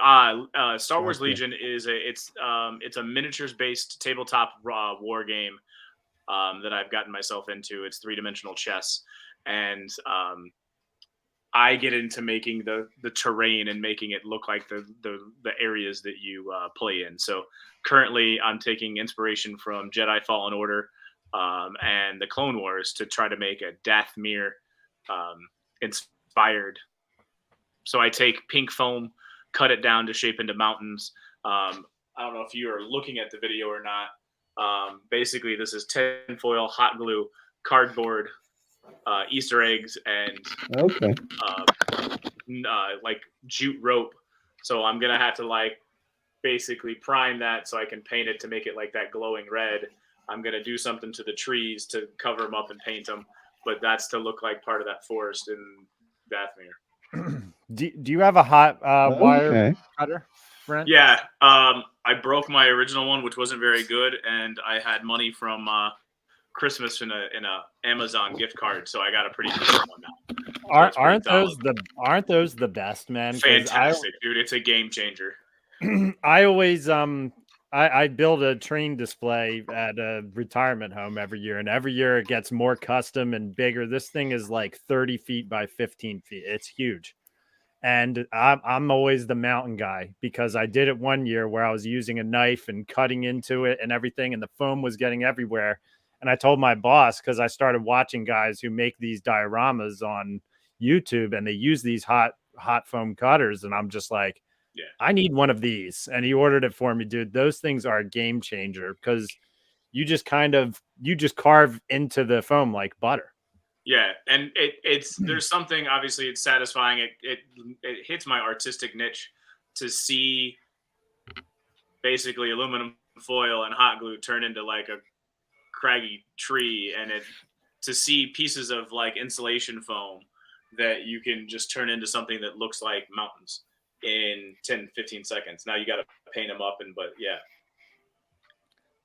Star Wars Legion is it's a miniatures based tabletop war game that I've gotten myself into. It's 3-dimensional chess, and I get into making the terrain and making it look like the areas that you play in. So currently I'm taking inspiration from Jedi Fallen Order, and the Clone Wars to try to make a Dathomir inspired. So I take pink foam, cut it down to shape into mountains. I don't know if you are looking at the video or not. Basically, this is tinfoil, hot glue, cardboard, Easter eggs, and Okay. like jute rope. So I'm gonna have to like basically prime that so I can paint it to make it like that glowing red. I'm gonna do something to the trees to cover them up and paint them, but that's to look like part of that forest in Dathomir. Do you have a hot wire Okay. cutter, Brent? Yeah, I broke my original one, which wasn't very good, and I had money from Christmas in a Amazon gift card, so I got a pretty decent one now. Aren't those the best, man? 'Cause Fantastic, dude! It's a game changer. I always I build a train display at a retirement home every year, and every year it gets more custom and bigger. This thing is like 30 feet by 15 feet. It's huge. And I'm always the mountain guy because I did it one year where I was using a knife and cutting into it and everything, and the foam was getting everywhere. And I told my boss, because I started watching guys who make these dioramas on YouTube, and they use these hot foam cutters, and I'm just like, Yeah. I need one of these. And he ordered it for me, dude. Those things are a game changer because you just carve into the foam like butter. Yeah, and it's there's something, obviously it's satisfying. It hits my artistic niche to see basically aluminum foil and hot glue turn into like a craggy tree, and to see pieces of like insulation foam that you can just turn into something that looks like mountains in 10-15 seconds. Now you got to paint them up, but yeah.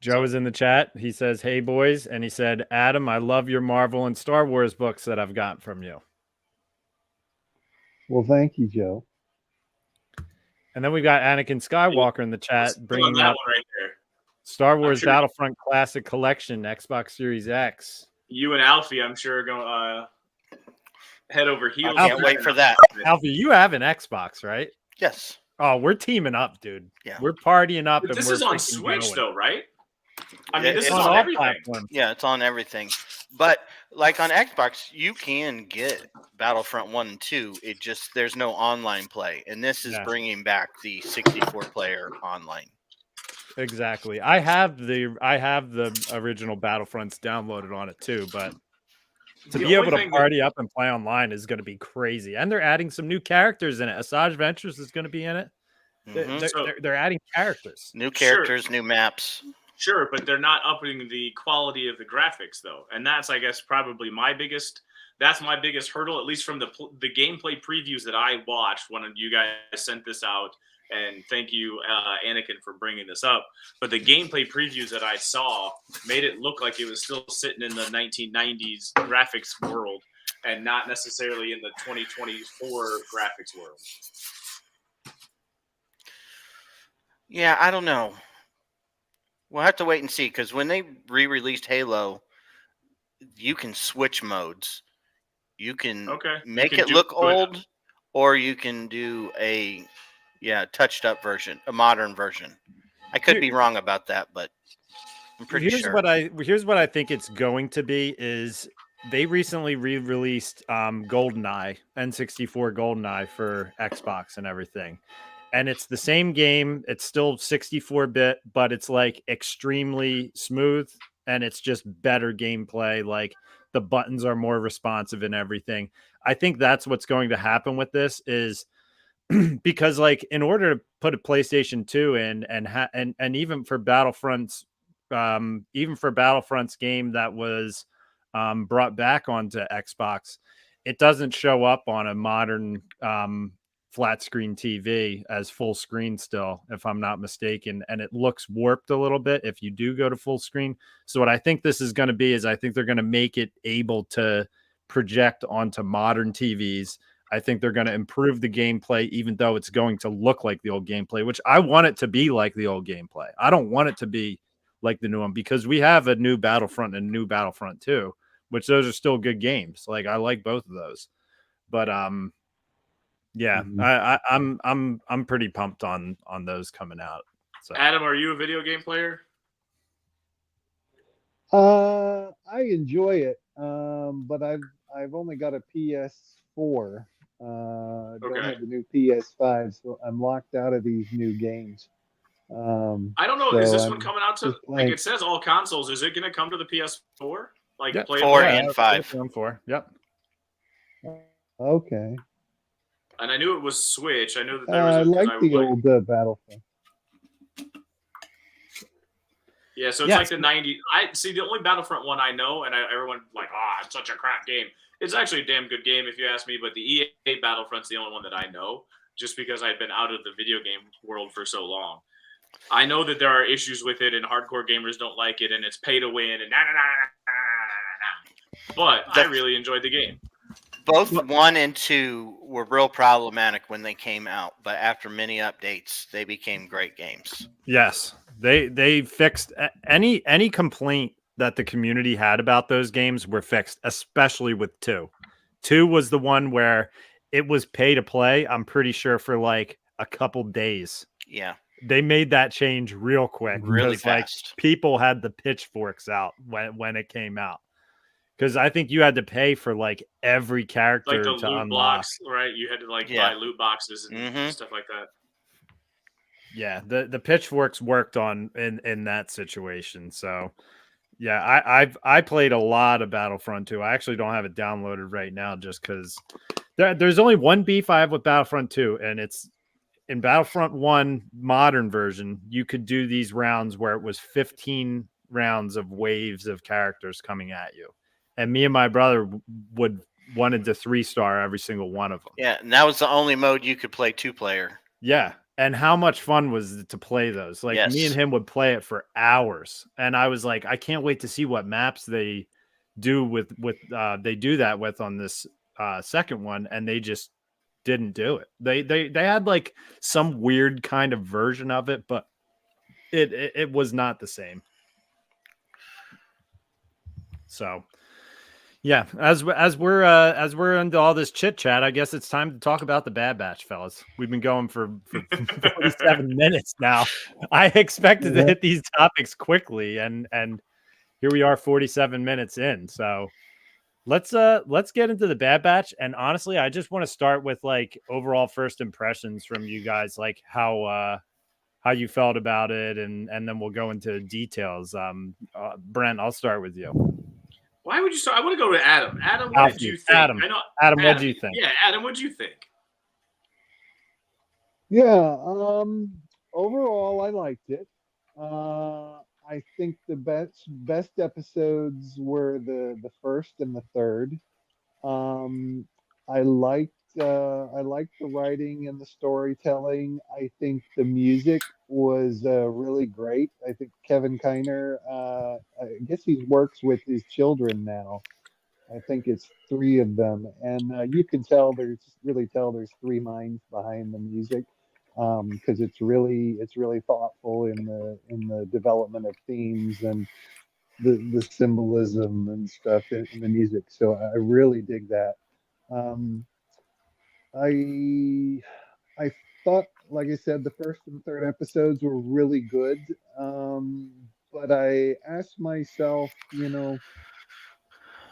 Joe is in the chat. He says, "Hey boys," and he said, "Adam, I love your Marvel and Star Wars books that I've got from you." Well, thank you, Joe. And then we got Anakin Skywalker in the chat bringing up one right there. Star Wars sure Battlefront Classic Collection, Xbox Series X. You and Alfie, I'm sure, are going head over heels. I can't wait for that. Alfie, you have an Xbox, right? Yes. Oh, we're teaming up, dude. Yeah. We're partying up. But and this we're is on freaking Switch, going. though, right? I mean, this It's is on on all everything. platforms. Yeah, it's on everything. But like on Xbox, you can get Battlefront 1 and 2. It just there's no online play, and this is Yeah. bringing back the 64-player online. Exactly. I have the original Battlefronts downloaded on it too, but to The be able only to thing party up and play online is going to be crazy. And they're adding some new characters in it. Asajj Ventress is going to be in it. Mhm. They're adding characters. New characters, new maps. Sure, but they're not upping the quality of the graphics, though, and that's, I guess, probably my biggest hurdle, at least from the gameplay previews that I watched when you guys sent this out. And thank you, Anakin, for bringing this up. But the gameplay previews that I saw made it look like it was still sitting in the 1990s graphics world and not necessarily in the 2024 graphics world. Yeah, I don't know. We'll have to wait and see, because when they re-released Halo, you can switch modes. You can make it look old, or you can do a touched up version, a modern version. I could be wrong about that, but I'm pretty sure. Here's what I think it's going to be is they recently re-released GoldenEye, N64 GoldenEye for Xbox and everything. And it's the same game. It's still 64-bit, but it's like extremely smooth and it's just better gameplay. Like the buttons are more responsive and everything. I think that's what's going to happen with this is because like in order to put a PlayStation 2 in and even for Battlefront's game that was brought back onto Xbox, it doesn't show up on a modern flat screen TV as full screen still, if I'm not mistaken. And it looks warped a little bit if you do go to full screen. So what I think this is going to be is I think they're going to make it able to project onto modern TVs. I think they're going to improve the gameplay, even though it's going to look like the old gameplay, which I want it to be like the old gameplay. I don't want it to be like the new one because we have a new Battlefront and a new Battlefront 2, which those are still good games. Like I like both of those, but yeah, I'm pretty pumped on those coming out. So. Adam, are you a video game player? I enjoy it, but I've only got a PS4. Don't Okay. have the new PS5, so I'm locked out of these new games. I don't know. Is So this one I'm coming out to just like playing. it says all consoles? Is it going to come to the PS4? Like play it 4 for and 5. 4. Yep. Okay. And I knew it was Switch. I knew that there was I a because like I the like old Battlefront. yeah. So it's Yes. like the 90. I see the only Battlefront one I know, and everyone like it's such a crap game. It's actually a damn good game if you ask me. But the EA Battlefront's the only one that I know, just because I've been out of the video game world for so long. I know that there are issues with it, and hardcore gamers don't like it, and it's pay to win, and But I really enjoyed the game. Both 1 and 2 were real problematic when they came out, but after many updates, they became great games. Yes, they fixed any complaint that the community had about those games were fixed, especially with 2. 2 was the one where it was pay to play. I'm pretty sure for like a couple days. Yeah, They made that change real quick really because like fast. people had the pitchforks out when it came out. Because I think you had to pay for like every character Like the to loot unlock. blocks, right? You had to Yeah. buy loot boxes and Mhm. stuff like that. Yeah, the pitchforks worked on in that situation. So yeah, I played a lot of Battlefront 2. I actually don't have it downloaded right now just because there's only one beef I have with Battlefront 2, and it's in Battlefront 1 modern version, you could do these rounds where it was 15 rounds of waves of characters coming at you. And me and my brother wanted to 3-star every single one of them. Yeah, and that was the only mode you could play 2-player. Yeah. And how much fun was it to play those? Like me Yes. and him would play it for hours. And I was like, I can't wait to see what maps they do with they do that with on this second one, and they just didn't do it. They had like some weird kind of version of it, but it was not the same. So yeah, as we're into all this chit chat, I guess it's time to talk about the Bad Batch, fellas. We've been going for 47 minutes now. I expected to hit these topics quickly, and here we are, 47 minutes in. So let's get into the Bad Batch. And honestly, I just want to start with like overall first impressions from you guys, like how you felt about it, and then we'll go into details. Brent, I'll start with you. Why would you start? I want to go to Adam. Adam, what did you think? Adam, I know, Adam, what did you think? Yeah, Adam, what did you think? Yeah, overall I liked it. I think the best episodes were the first and the third. Um, I liked the writing and the storytelling. I think the music was really great. I think Kevin Kiner, I guess he works with his children now. I think it's 3 of them, and you can tell there's 3 minds behind the music, because it's really thoughtful in the development of themes and the symbolism and stuff in the music. So I really dig that. Um, I I thought, like I said, the first and third episodes were really good. But I asked myself,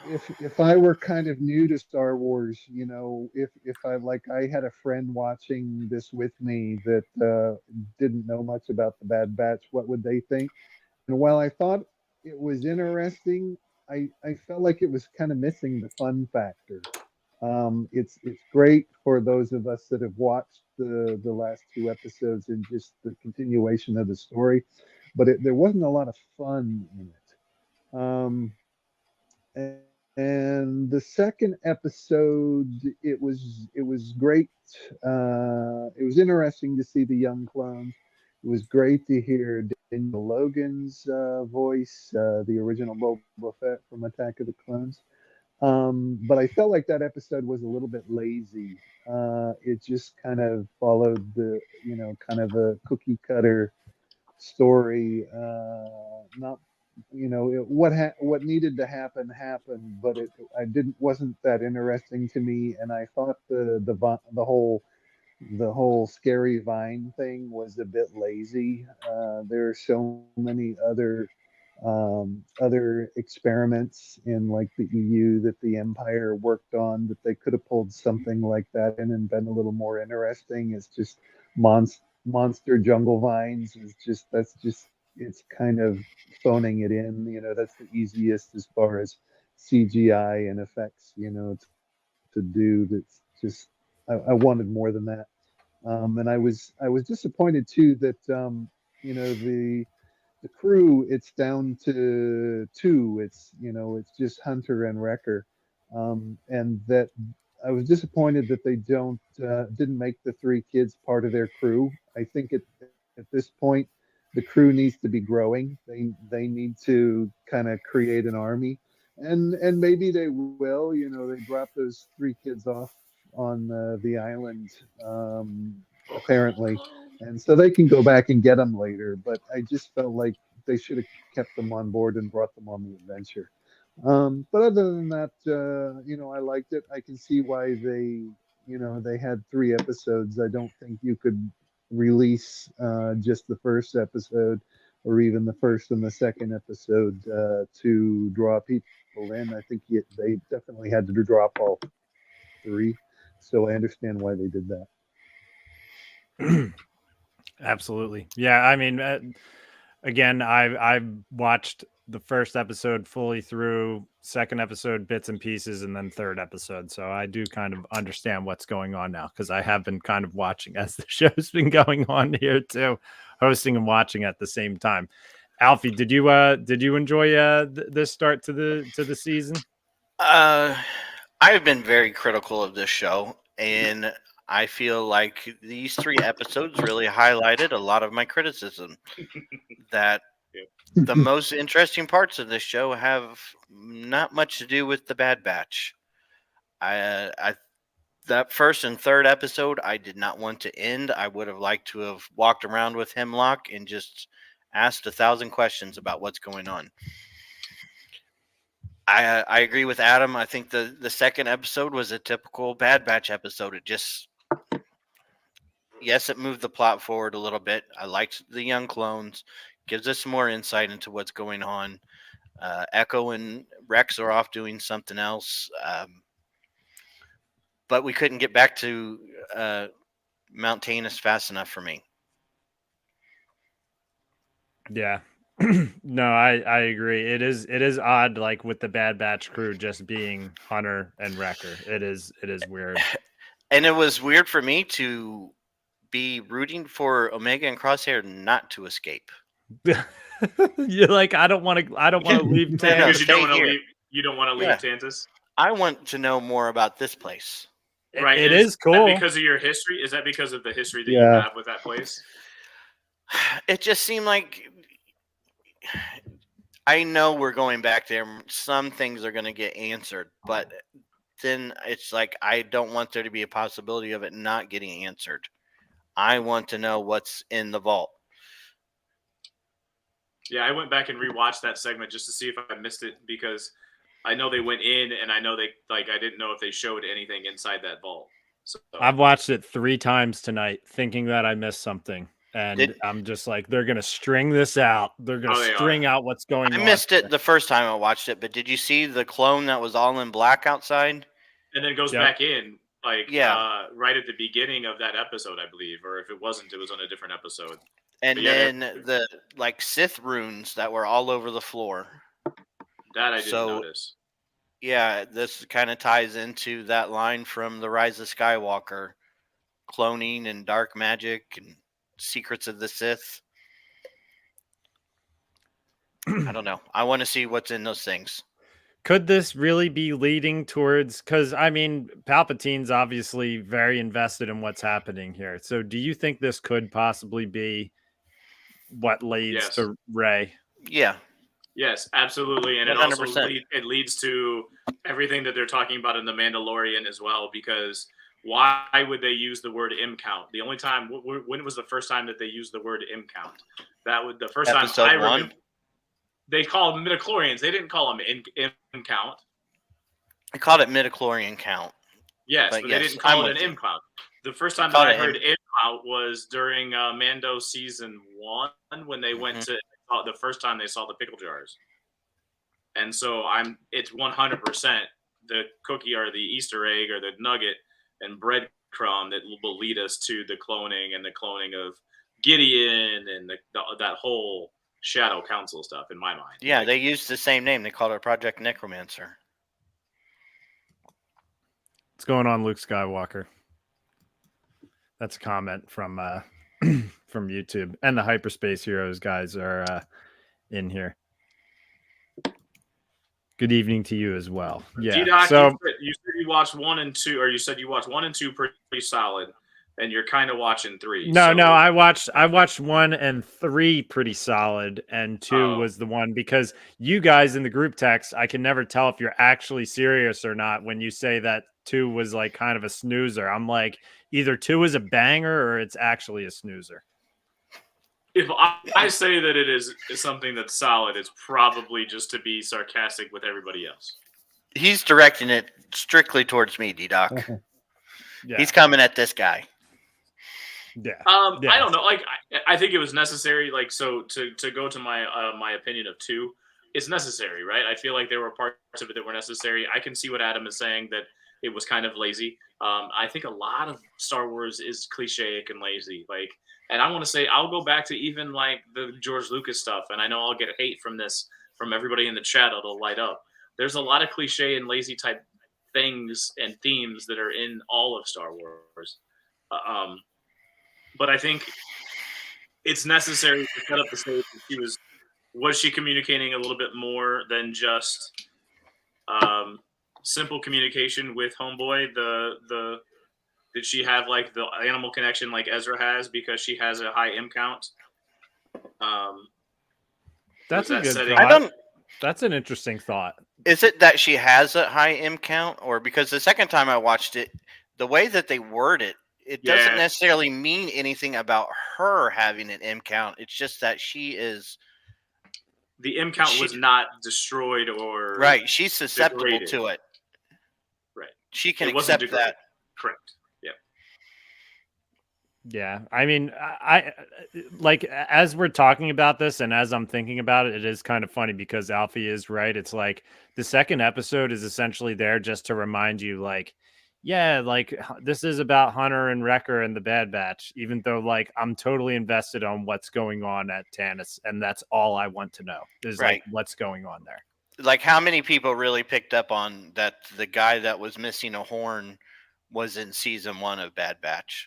if I were kind of new to Star Wars, if I had a friend watching this with me that didn't know much about the Bad Batch, what would they think? And while I thought it was interesting, I felt like it was kind of missing the fun factor. It's great for those of us that have watched the last 2 episodes and just the continuation of the story, but there wasn't a lot of fun in it. And, and the second episode, it was great. It was interesting to see the young clones. It was great to hear Daniel Logan's voice, the original Boba Fett from Attack of the Clones. But I felt like that episode was a little bit lazy. It just kind of followed kind of a cookie cutter story. Not, what needed to happen happened, but wasn't that interesting to me. And I thought the whole scary vine thing was a bit lazy. There are so many other other experiments in like the EU that the Empire worked on that they could have pulled something like that in and been a little more interesting. It's just monster jungle vines is just that's just it's kind of phoning it in. That's the easiest as far as CGI and effects. To do. That's just I wanted more than that. And I was disappointed too that the crew, it's down to two. It's just Hunter and Wrecker, and that I was disappointed that they didn't make the three kids part of their crew. I think at this point the crew needs to be growing. They need to kind of create an army, and maybe they will. They drop those three kids off on the island, apparently, and so they can go back and get them later. But I just felt like they should have kept them on board and brought them on the adventure. But other than that, I liked it. I can see why they had 3 episodes. I don't think you could release just the first episode or even the first and the second episode to draw people in. I think they definitely had to drop all 3. So I understand why they did that. Absolutely. Yeah. I mean, again, I've watched the first episode fully through, second episode bits and pieces, and then third episode. So I do kind of understand what's going on now, because I have been kind of watching as the show's been going on here too, hosting and watching at the same time. Alfie, did you enjoy this start to the season? I've been very critical of this show, and I feel like these 3 episodes really highlighted a lot of my criticism. That the most interesting parts of this show have not much to do with the Bad Batch. That first and third episode, I did not want to end. I would have liked to have walked around with Hemlock and just asked 1,000 questions about what's going on. I agree with Adam. I think the second episode was a typical Bad Batch episode. Yes, it moved the plot forward a little bit. I liked the young clones. Gives us some more insight into what's going on. Echo and Rex are off doing something else. But we couldn't get back to Mount Tanus fast enough for me. Yeah. No, I agree. It is odd, like with the Bad Batch crew just being Hunter and Wrecker. It is weird. And it was weird for me to be rooting for Omega and Crosshair not to escape. You're like, I don't want to leave because you don't stay want to here. leave. You don't want to leave Yeah. Tantus. I want to know more about this place. Right. It is cool. That because of your history? Is that because of the history that you Yeah. have with that place? It just seemed like I know we're going back there. Some things are going to get answered, but then it's like I don't want there to be a possibility of it not getting answered. I want to know what's in the vault. Yeah, I went back and rewatched that segment just to see if I missed it, because I know they went in, and I know I didn't know if they showed anything inside that vault. So I've watched it 3 times tonight, thinking that I missed something, and I'm just like, they're gonna string this out. They're gonna string out what's going on. I missed it the first time I watched it, but did you see the clone that was all in black outside? And then goes back in, right at the beginning of that episode, I believe, or if it wasn't, it was on a different episode. And then the Sith runes that were all over the floor. That I didn't notice. Yeah, this kind of ties into that line from The Rise of Skywalker, cloning and dark magic and secrets of the Sith. I don't know. I want to see what's in those things. Could this really be leading towards, because I mean, Palpatine's obviously very invested in what's happening here. So do you think this could possibly be what leads to Rey? Yeah. Yes, absolutely. And 100%. It also leads to everything that they're talking about in The Mandalorian as well, because why would they use the word M count? The only time, when was the first time that they used the word M count? That was the first Episode time I 1? remember. They called them midichlorians. They didn't call them M count. They called it midichlorian count. Yes, but they didn't call it an M count. The first time that I heard M count was during Mando season 1 when they went to the first time they saw the pickle jars. And so it's 100% the cookie or the Easter egg or the nugget and breadcrumb that will lead us to the cloning and the cloning of Gideon and that whole Shadow Council stuff in my mind. Yeah, they used the same name. They called it Project Necromancer. What's going on, Luke Skywalker? That's a comment from from YouTube, and the Hyperspace Heroes guys are in here. Good evening to you as well. Yeah. G-Doc, so you said you watched 1 and 2, or you said you watched 1 and 2 pretty solid, and you're kind of watching 3. No, I watched 1 and 3 pretty solid, and 2 was the one, because you guys in the group text, I can never tell if you're actually serious or not when you say that 2 was like kind of a snoozer. I'm like, either 2 is a banger or it's actually a snoozer. If I say that it is something that's solid, it's probably just to be sarcastic with everybody else. He's directing it strictly towards me, D-Doc. Yeah. He's coming at this guy. Yeah. I don't know. Like, I think it was necessary. Like, so to go to my my opinion of 2, it's necessary, right? I feel like there were parts of it that were necessary. I can see what Adam is saying, that it was kind of lazy. I think a lot of Star Wars is cliche and lazy. Like, and I want to say, I'll go back to even like the George Lucas stuff, and I know I'll get hate from this from everybody in the chat. It'll light up. There's a lot of cliche and lazy type things and themes that are in all of Star Wars. But I think it's necessary to set up the stage that was she communicating a little bit more than just simple communication with Homeboy? Did she have like the animal connection like Ezra has because she has a high M count? That's a good setting? thought. That's an interesting thought. Is it that she has a high M count, or because the second time I watched it, the way that they word it, it doesn't necessarily mean anything about her having an M count. It's just that she is. The M count was not destroyed or right. She's susceptible degraded. To it. Right. She can accept that. Correct. Yeah, I mean, I like, as we're talking about this and as I'm thinking about it, it is kind of funny because Alfie is right. It's like the second episode is essentially there just to remind you, like, yeah, like this is about Hunter and Wrecker and the Bad Batch, even though like I'm totally invested on what's going on at Tanis, and that's all I want to know is like what's going on there. Like, how many people really picked up on that the guy that was missing a horn was in season 1 of Bad Batch?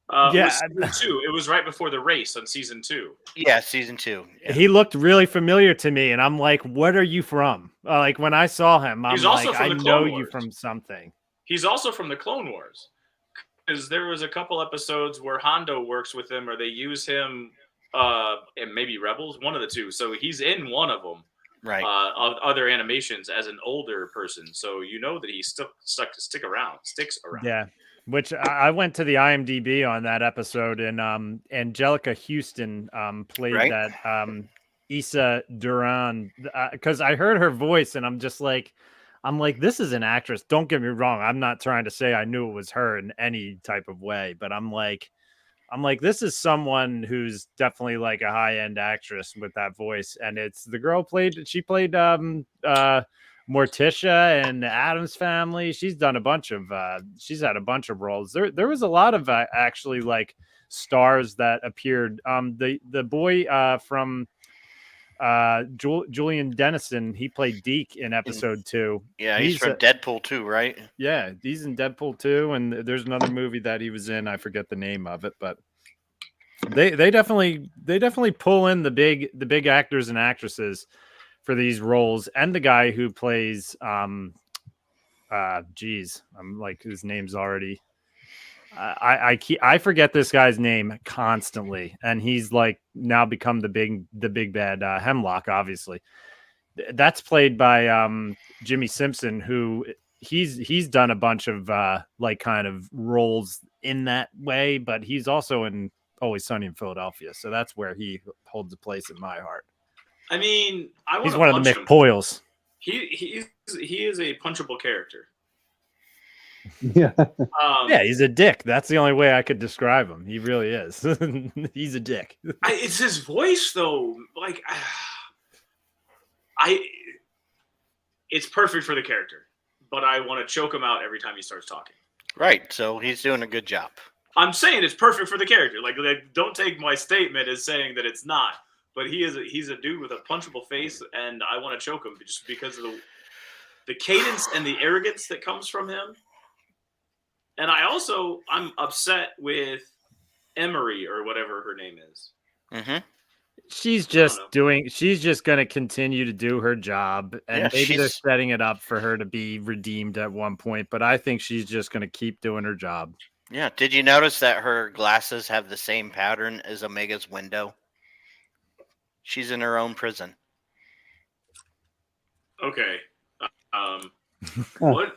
It was season 2. It was right before the race on season 2. Yeah, season 2. Yeah. He looked really familiar to me, and I'm like, "What are you from?" Like when I saw him, I'm like, "I know you from something." He's also from the Clone Wars, because there was a couple episodes where Hondo works with him, or they use him, and maybe Rebels, one of the two. So he's in one of them, right? Of other animations as an older person, so you know that he's sticks around. Yeah. Which I went to the IMDb on that episode, and Angelica Houston played that Issa Duran, because I heard her voice, and I'm like, this is an actress. Don't get me wrong. I'm not trying to say I knew it was her in any type of way, but I'm like, this is someone who's definitely like a high end actress with that voice, and it's the girl played Morticia and Addams Family. She's done a bunch of she's had a bunch of roles. There was a lot of actually like stars that appeared. The boy from Julian Dennison, he played Deke in episode 2. Yeah, he's from Deadpool 2, right? Yeah, he's in Deadpool 2, and there's another movie that he was in. I forget the name of it, but they definitely pull in the big actors and actresses for these roles. And the guy who plays I'm like, his name's already I forget this guy's name constantly, and he's like now become the big bad Hemlock, obviously. That's played by Jimmy Simpson, who he's done a bunch of like kind of roles in that way, but he's also in Always Sunny in Philadelphia, so that's where he holds a place in my heart. I mean, he's one of the McPoyles. He is a punchable character. Yeah. Yeah, he's a dick. That's the only way I could describe him. He really is. He's a dick. It's his voice though. Like it's perfect for the character, but I want to choke him out every time he starts talking. Right. So he's doing a good job. I'm saying it's perfect for the character. Like don't take my statement as saying that it's not. But he's a dude with a punchable face, and I want to choke him just because of the cadence and the arrogance that comes from him. And I'm upset with Emery or whatever her name is. Mm-hmm. She's just going to continue to do her job, and Yeah, maybe they're setting it up for her to be redeemed at one point, but I think she's just going to keep doing her job. Yeah. Did you notice that her glasses have the same pattern as Omega's window? She's in her own prison. Okay. What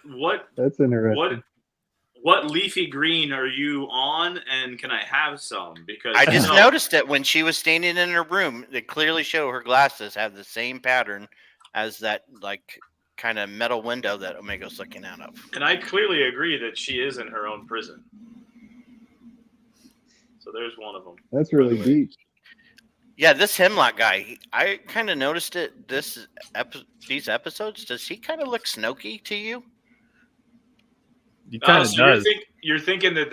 That's interesting. What leafy green are you on, and can I have some? Because I just noticed it when she was standing in her room. They clearly show her glasses have the same pattern as that, like, kind of metal window that Omega's looking out of. And I clearly agree that she is in her own prison. So there's one of them. That's really deep. Yeah, this Hemlock guy, I kind of noticed it these episodes. Does he kind of look Snooki to you? He kind of does. You're thinking that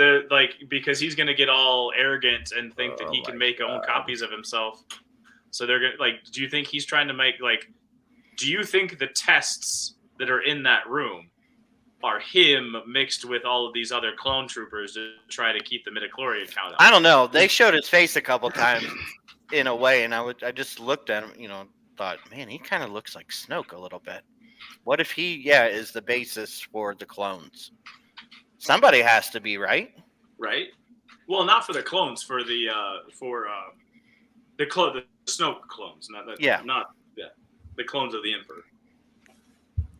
because he's going to get all arrogant and think that he can make own copies of himself. So they're going to do you think he's trying to make do you think the tests that are in that room are him mixed with all of these other clone troopers to try to keep the midichlorian count up? I don't know. They showed his face a couple times in a way, and I just looked at him, thought, man, he kind of looks like Snoke a little bit. What if he, is the basis for the clones? Somebody has to be, right? Right. Well, not for the clones, for the Snoke clones, not the clones of the Emperor.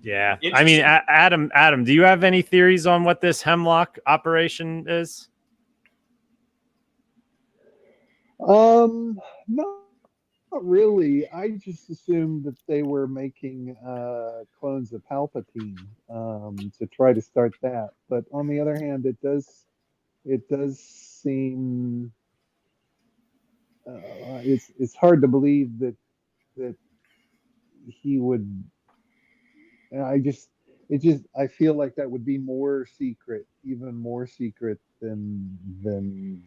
Yeah, I mean, Adam, do you have any theories on what this Hemlock operation is? Not really. I just assumed that they were making clones of Palpatine to try to start that. But on the other hand, it does seem it's hard to believe that he would. I feel like that would be more secret, even more secret than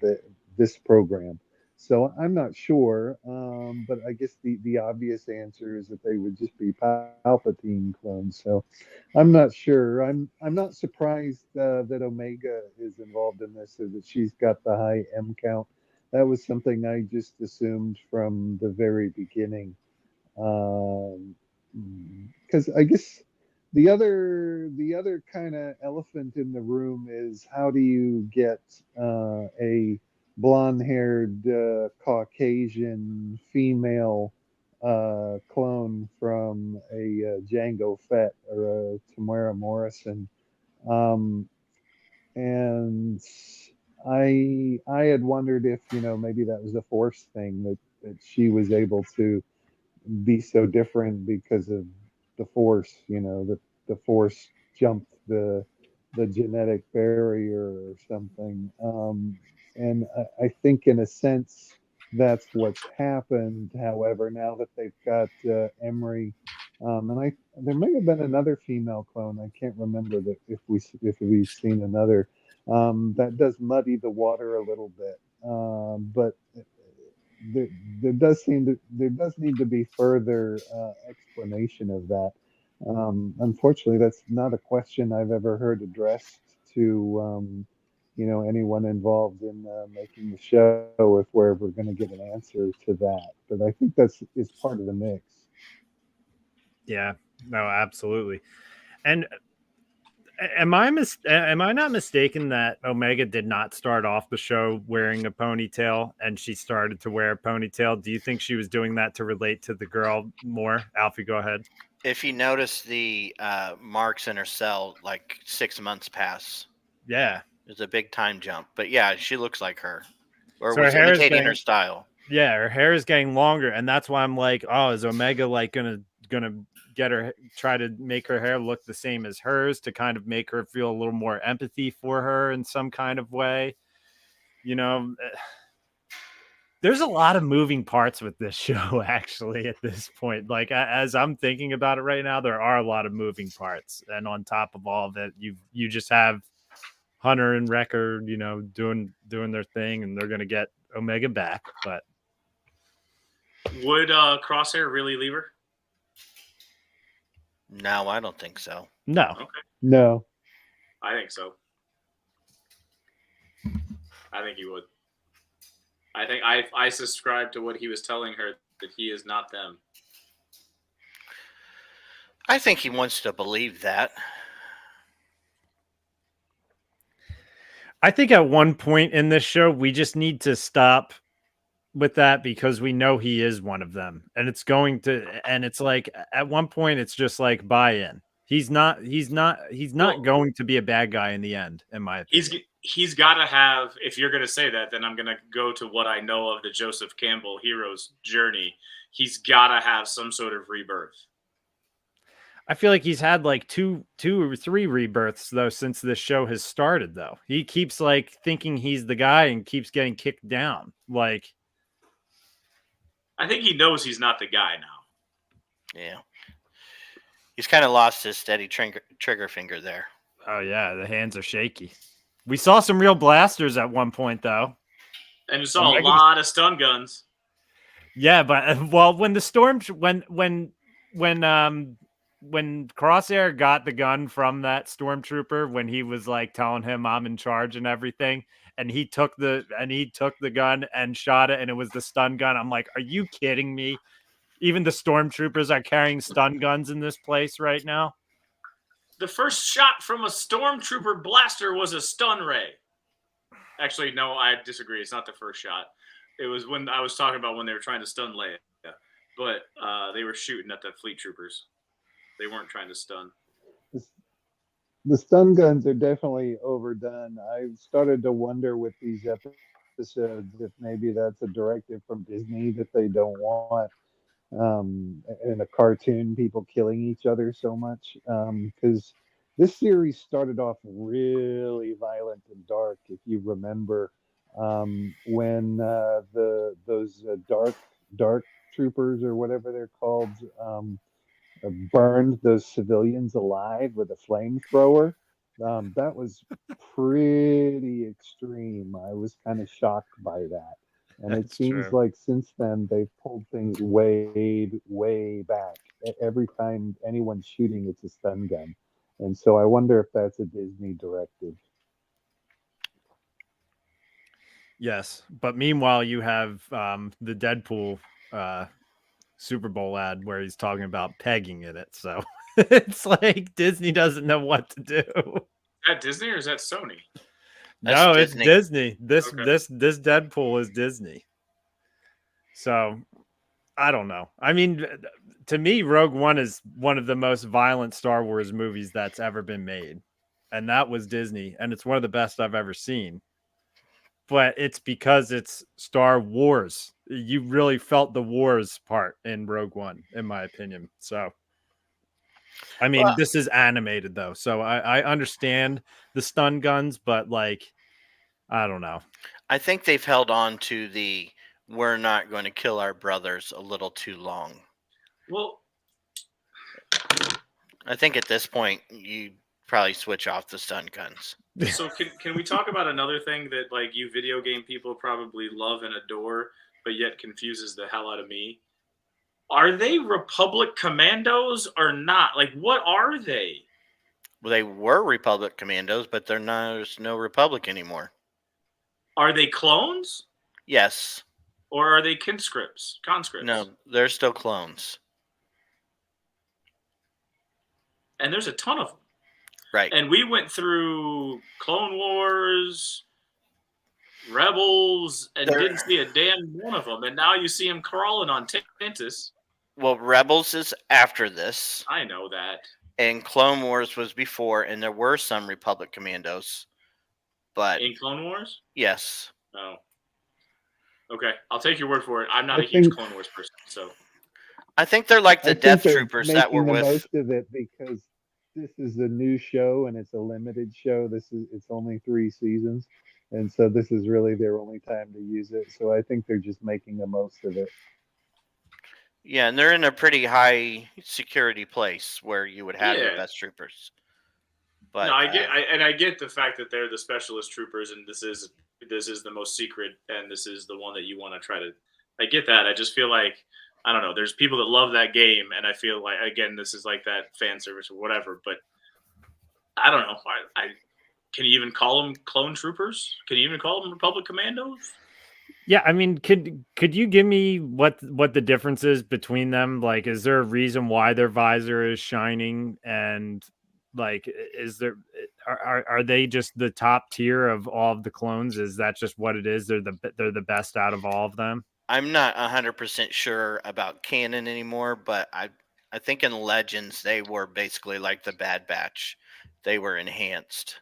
this program. So I'm not sure, but I guess the obvious answer is that they would just be Palpatine clones. So I'm not sure. I'm not surprised that Omega is involved in this, or that she's got the high M count. That was something I just assumed from the very beginning. Because I guess the other kind of elephant in the room is, how do you get a blonde-haired Caucasian female clone from a Jango Fett or a Tamara Morrison? And I had wondered if maybe that was a Force thing, that she was able to be so different because of the Force. That the Force jumped the genetic barrier or something. And I think in a sense that's what's happened. However, now that they've got Emery, and there may have been another female clone. I can't remember that if we've seen another. That does muddy the water a little bit. But there does need to be further explanation of that. Unfortunately, that's not a question I've ever heard addressed to anyone involved in making the show, if we're ever going to get an answer to that. But I think is part of the mix. Yeah, no, absolutely. And am I not mistaken that Omega did not start off the show wearing a ponytail, and she started to wear a ponytail? Do you think she was doing that to relate to the girl more? Alfie, go ahead. If you notice the marks in her cell, like 6 months pass. Yeah. There's a big time jump. But yeah, she looks like her. Or so was imitating her style. Yeah, her hair is getting longer, and that's why I'm like, oh, is Omega gonna try to make her hair look the same as hers to kind of make her feel a little more empathy for her in some kind of way. You know, there's a lot of moving parts with this show, actually, at this point. Like, as I'm thinking about it right now, there are a lot of moving parts. And on top of all of it, you just have Hunter and Wrecker, you know, doing their thing, and they're going to get Omega back. But would Crosshair really leave her? No, I don't think so. no. Okay. No. I think so. I think he would. I think I subscribe to what he was telling her, that he is not them. I think he wants to believe that. I think at one point in this show, we just need to stop with that because we know he is one of them. And it's like at one point, it's just like buy in. He's not going to be a bad guy in the end, in my opinion. He's got to have, if you're going to say that, then I'm going to go to what I know of the Joseph Campbell hero's journey. He's got to have some sort of rebirth. I feel like he's had like two or three rebirths though since this show has started. Though he keeps like thinking he's the guy and keeps getting kicked down. Like, I think he knows he's not the guy now. Yeah. He's kind of lost his steady trigger finger there. oh yeah, the hands are shaky. We saw some real blasters at one point though. And you saw a lot of stun guns. Yeah, but well, when the storm when Crosshair got the gun from that stormtrooper, when he was like telling him I'm in charge and everything, and he took the gun and shot it, and it was the stun gun. I'm like, are you kidding me? Even the stormtroopers are carrying stun guns in this place right now. The first shot from a stormtrooper blaster was a stun ray. Actually, no, I disagree. It's not the first shot. It was when I was talking about when they were trying to stun Leia, but they were shooting at the fleet troopers. They weren't trying to stun. The stun guns are definitely overdone. I've started to wonder with these episodes if maybe that's a directive from Disney that they don't want in a cartoon people killing each other so much. Because this series started off really violent and dark, if you remember, when those dark troopers or whatever they're called burned those civilians alive with a flamethrower. That was pretty extreme. I was kind of shocked by that. And it That's seems true. like since then they've pulled things way, way back. Every time anyone's shooting, it's a stun gun. And so I wonder if that's a Disney directive. Yes, but meanwhile, you have the Deadpool Super Bowl ad where he's talking about pegging in it. So it's like Disney doesn't know what to do. Is that Disney or is that Sony? No, That's it's Disney. This Okay. this Deadpool is Disney. So I don't know. I mean, to me, Rogue One is one of the most violent Star Wars movies that's ever been made, and that was Disney, and it's one of the best I've ever seen. But it's because it's Star Wars. You really felt the wars part in Rogue One, in my opinion. So, I mean, Well- this is animated though, so I understand the stun guns, but like, I don't know. I think they've held on to the we're not going to kill our brothers a little too long. Well, I think at this point you probably switch off the stun guns. so can we talk about another thing that like you video game people probably love and adore, but yet confuses the hell out of me? Are they Republic Commandos or not? Like, what are they? Well, they were Republic Commandos, but there's no Republic anymore. Are they clones Yes. or are they conscripts? No, they're still clones. And there's a ton of them. Right. And we went through Clone Wars, Rebels, and didn't see a damn one of them. And now you see them crawling on Tantus. Well, Rebels is after this, I know that. and Clone Wars was before, and there were some Republic Commandos. But In Clone Wars? yes, Oh. Okay, I'll take your word for it. I'm not I a huge think- Clone Wars person, so I think they're like the I think Death they're Troopers that were making the with. most of it because this is a new show and it's a limited show. It's only 3 seasons, and so this is really their only time to use it. So I think they're just making the most of it. Yeah, and they're in a pretty high security place where you would have your Yeah. best troopers. But No, I get the fact that they're the specialist troopers, and this is the most secret, and this is the one that you want to try to. I get that. I just feel like I don't know. There's people that love that game, and I feel like again, this is like that fan service or whatever. But I don't know. I can you even call them clone troopers? Can you even call them Republic Commandos? Yeah, I mean, could you give me what the difference is between them? Like, is there a reason why their visor is shining? And like, is there are they just the top tier of all of the clones? Is that just what it is? They're the best out of all of them. I'm not 100% sure about canon anymore, but I think in Legends they were basically like the Bad Batch. They were enhanced.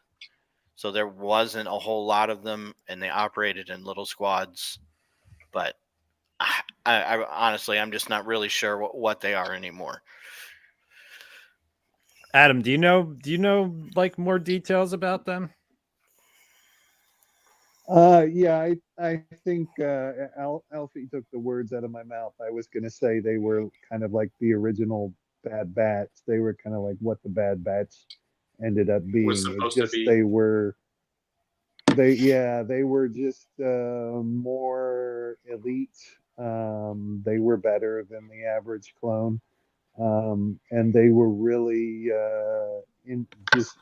So there wasn't a whole lot of them, and they operated in little squads. But I honestly, I'm just not really sure what they are anymore. Adam, do you know like more details about them? Yeah, I think Alfie took the words out of my mouth. I was going to say they were kind of like the original Bad Batch. They were kind of like what the Bad Batch ended up being. Was It's supposed just to be. they were just more elite. They were better than the average clone, and they were really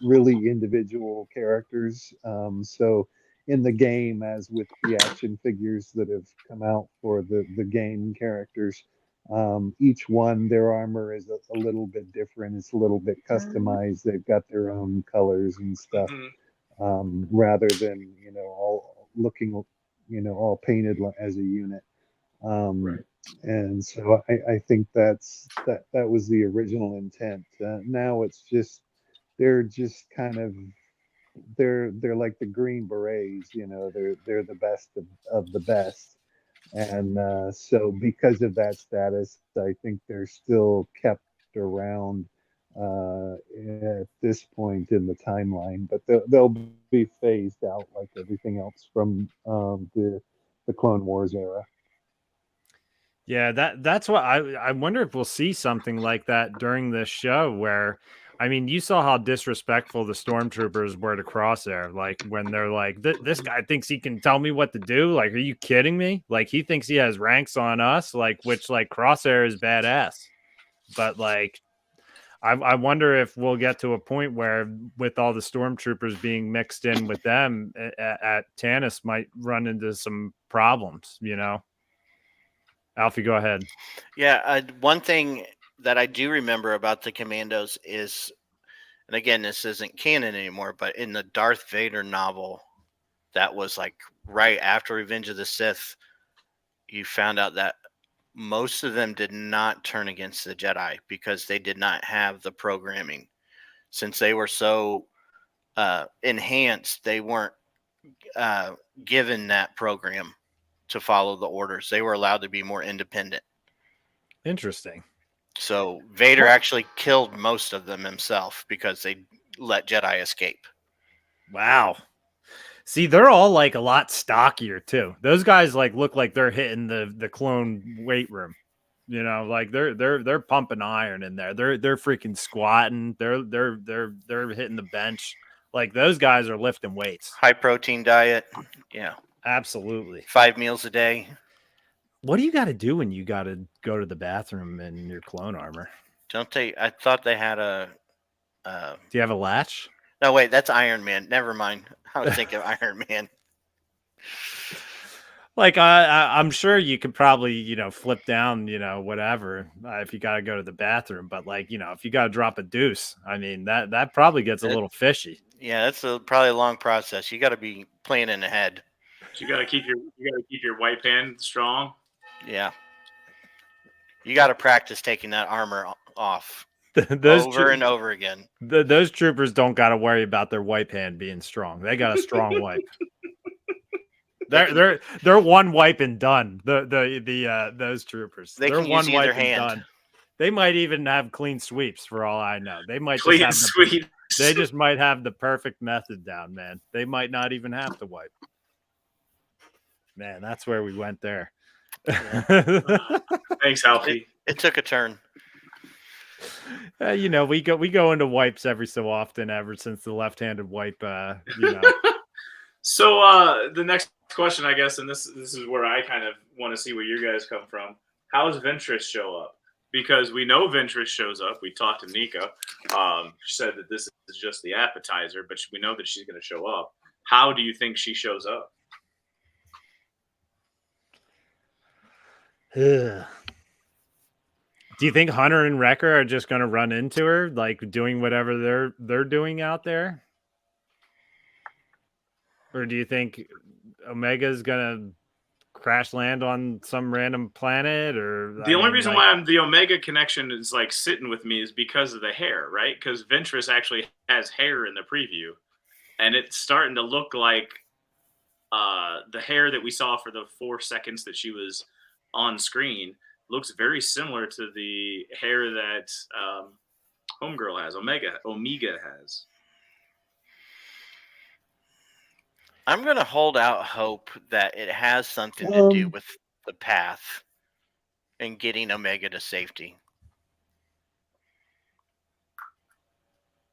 really individual characters. So in the game, as with the action figures that have come out for the game characters, each one, their armor is a little bit different. It's a little bit customized. They've got their own colors and stuff, rather than all looking all painted as a unit. Right. And so I think that was the original intent. Now it's just they're just kind of they're like the Green Berets. They're the best of the best. And so because of that status, I think they're still kept around at this point in the timeline, but they'll be phased out like everything else from the Clone Wars era. Yeah, that's what I wonder if we'll see something like that during this show where I mean, you saw how disrespectful the stormtroopers were to Crosshair. Like when they're like, "This guy thinks he can tell me what to do." Like, are you kidding me? Like he thinks he has ranks on us. Like, which like Crosshair is badass, but like, I wonder if we'll get to a point where, with all the stormtroopers being mixed in with them at Tanis, might run into some problems. Alfie, go ahead. Yeah, one thing that I do remember about the Commandos is, and again, this isn't canon anymore, but in the Darth Vader novel, that was like right after Revenge of the Sith, you found out that most of them did not turn against the Jedi because they did not have the programming. Since they were so enhanced, they weren't given that program to follow the orders. They were allowed to be more independent. Interesting. So Vader actually killed most of them himself because they let Jedi escape. Wow. See, they're all like a lot stockier too. Those guys like look like they're hitting the clone weight room. Like they're pumping iron in there. They're freaking squatting. They're hitting the bench. Like those guys are lifting weights. High protein diet. Yeah. Absolutely. 5 meals a day. What do you got to do when you got to go to the bathroom in your clone armor? I thought they had a. Do you have a latch? No, wait, that's Iron Man. Never mind. I was thinking of Iron Man. Like I'm sure you could probably flip down whatever if you got to go to the bathroom, but like if you got to drop a deuce, I mean that probably gets a little fishy. Yeah, that's probably a long process. You got to be planning ahead. So you got to keep your wipe hand strong. Yeah. You got to practice taking that armor off those over and over again. Those troopers don't got to worry about their wipe hand being strong. They got a strong wipe. They're one wipe and done. Those troopers. They They're can use either hand. They might even have clean sweeps for all I know. They might Clean just have sweeps. they just might have the perfect method down, man. They might not even have to wipe. Man, that's where we went there. Thanks, Alfie. It took a turn. You know, we go into wipes every so often ever since the left-handed wipe. You know. So the next question, I guess, and this is where I kind of want to see where you guys come from. How does Ventress show up? Because we know Ventress shows up. We talked to Nika. She said that this is just the appetizer, but we know that she's going to show up. How do you think she shows up? Do you think Hunter and Wrecker are just going to run into her, like doing whatever they're doing out there? Or do you think Omega's going to crash land on some random planet? Or the only reason why the Omega connection is like sitting with me is because of the hair, right? Because Ventress actually has hair in the preview, and it's starting to look like the hair that we saw for the 4 seconds that she was on screen looks very similar to the hair that Homegirl has, Omega has. I'm going to hold out hope that it has something to do with the path and getting Omega to safety.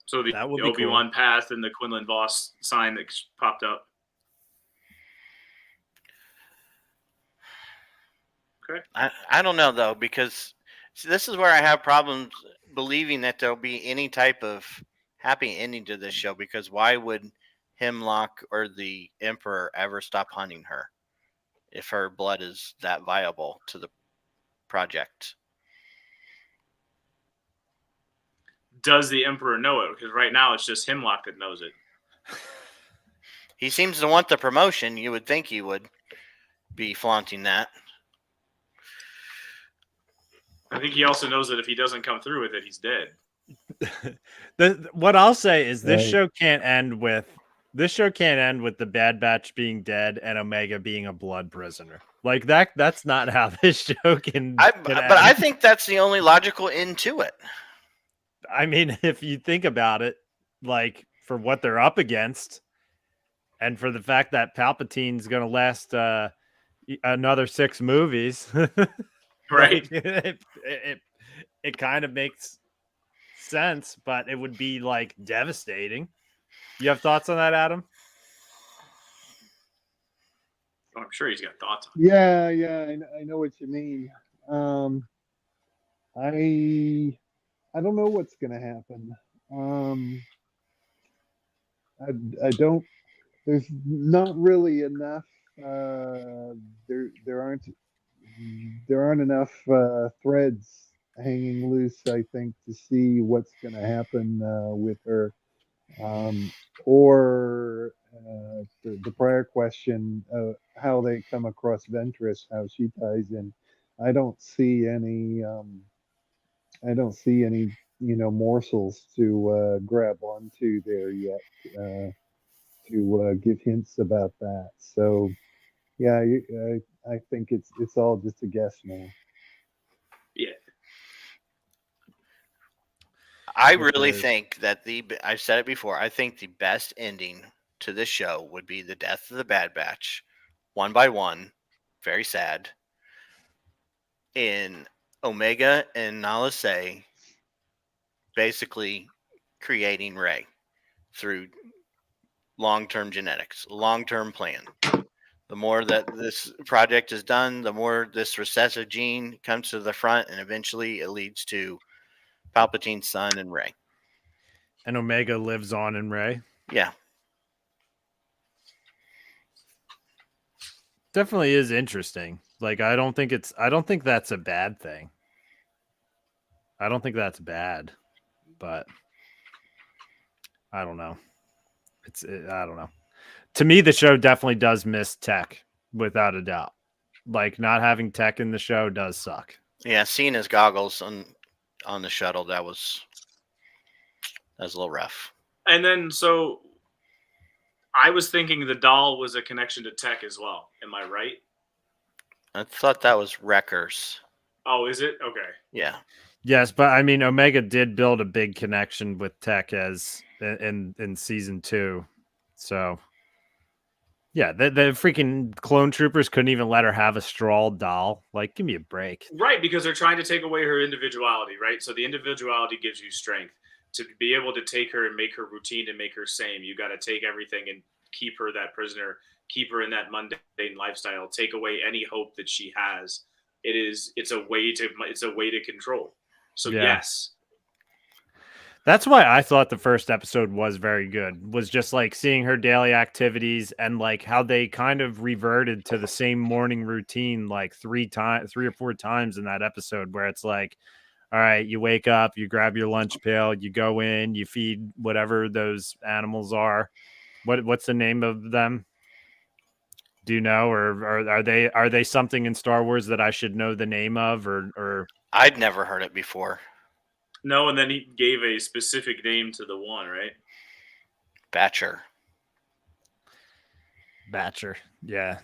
So the Obi-Wan path and the Quinlan Voss sign that popped up. Okay. I don't know, though, because this is where I have problems believing that there'll be any type of happy ending to this show, because why would Hemlock or the Emperor ever stop hunting her if her blood is that viable to the project? Does the Emperor know it? Because right now it's just Hemlock that knows it. He seems to want the promotion. You would think he would be flaunting that. I think he also knows that if he doesn't come through with it, he's dead. What I'll say is this show can't end with the Bad Batch being dead and Omega being a blood prisoner. Like that's not how this show can but I think that's the only logical end to it. I mean, if you think about it, like for what they're up against and for the fact that Palpatine's going to last another 6 movies, right? Like, it kind of makes sense, but it would be like devastating. You have thoughts on that, Adam? I'm sure he's got thoughts on it. Yeah, I know what you mean. I don't know what's going to happen. I don't. There's not really enough. There aren't enough threads hanging loose, I think, to see what's going to happen with her. Or the prior question, how they come across Ventress, how she ties in. I don't see any morsels to grab onto there yet to give hints about that. So, yeah, I think it's all just a guess now. Yeah. I really think that I've said it before, I think the best ending to this show would be the death of the Bad Batch, one by one, very sad, in Omega and Nala Se basically creating Rey through long-term genetics, long-term plan. The more that this project is done, the more this recessive gene comes to the front, and eventually it leads to Palpatine's son and Rey. And Omega lives on in Rey. Yeah. Definitely is interesting. Like I don't think that's a bad thing. I don't think that's bad, but I don't know. I don't know. To me, the show definitely does miss Tech, without a doubt. Like not having Tech in the show does suck. Yeah, seeing his goggles on the shuttle, that was a little rough. And then so I was thinking the doll was a connection to Tech as well. Am I right? I thought that was Wreckers. Oh, is it? Okay. Yeah. Yes, but I mean, Omega did build a big connection with Tech as in season 2, so yeah, the freaking clone troopers couldn't even let her have a straw doll. Like, give me a break. Right, because they're trying to take away her individuality, right? So the individuality gives you strength. To be able to take her and make her routine and make her same, you got to take everything and keep her that prisoner, keep her in that mundane lifestyle, take away any hope that she has. It's a way to control. So Yeah. yes, That's why I thought the first episode was very good. Was just like seeing her daily activities and like how they kind of reverted to the same morning routine like 3 or 4 times in that episode, where it's like, all right, you wake up, you grab your lunch pail, you go in, you feed whatever those animals are. What's the name of them? Do you know, or are they something in Star Wars that I should know the name of, or I'd never heard it before. no, and then he gave a specific name to the one, right? Batcher. Batcher? Yeah,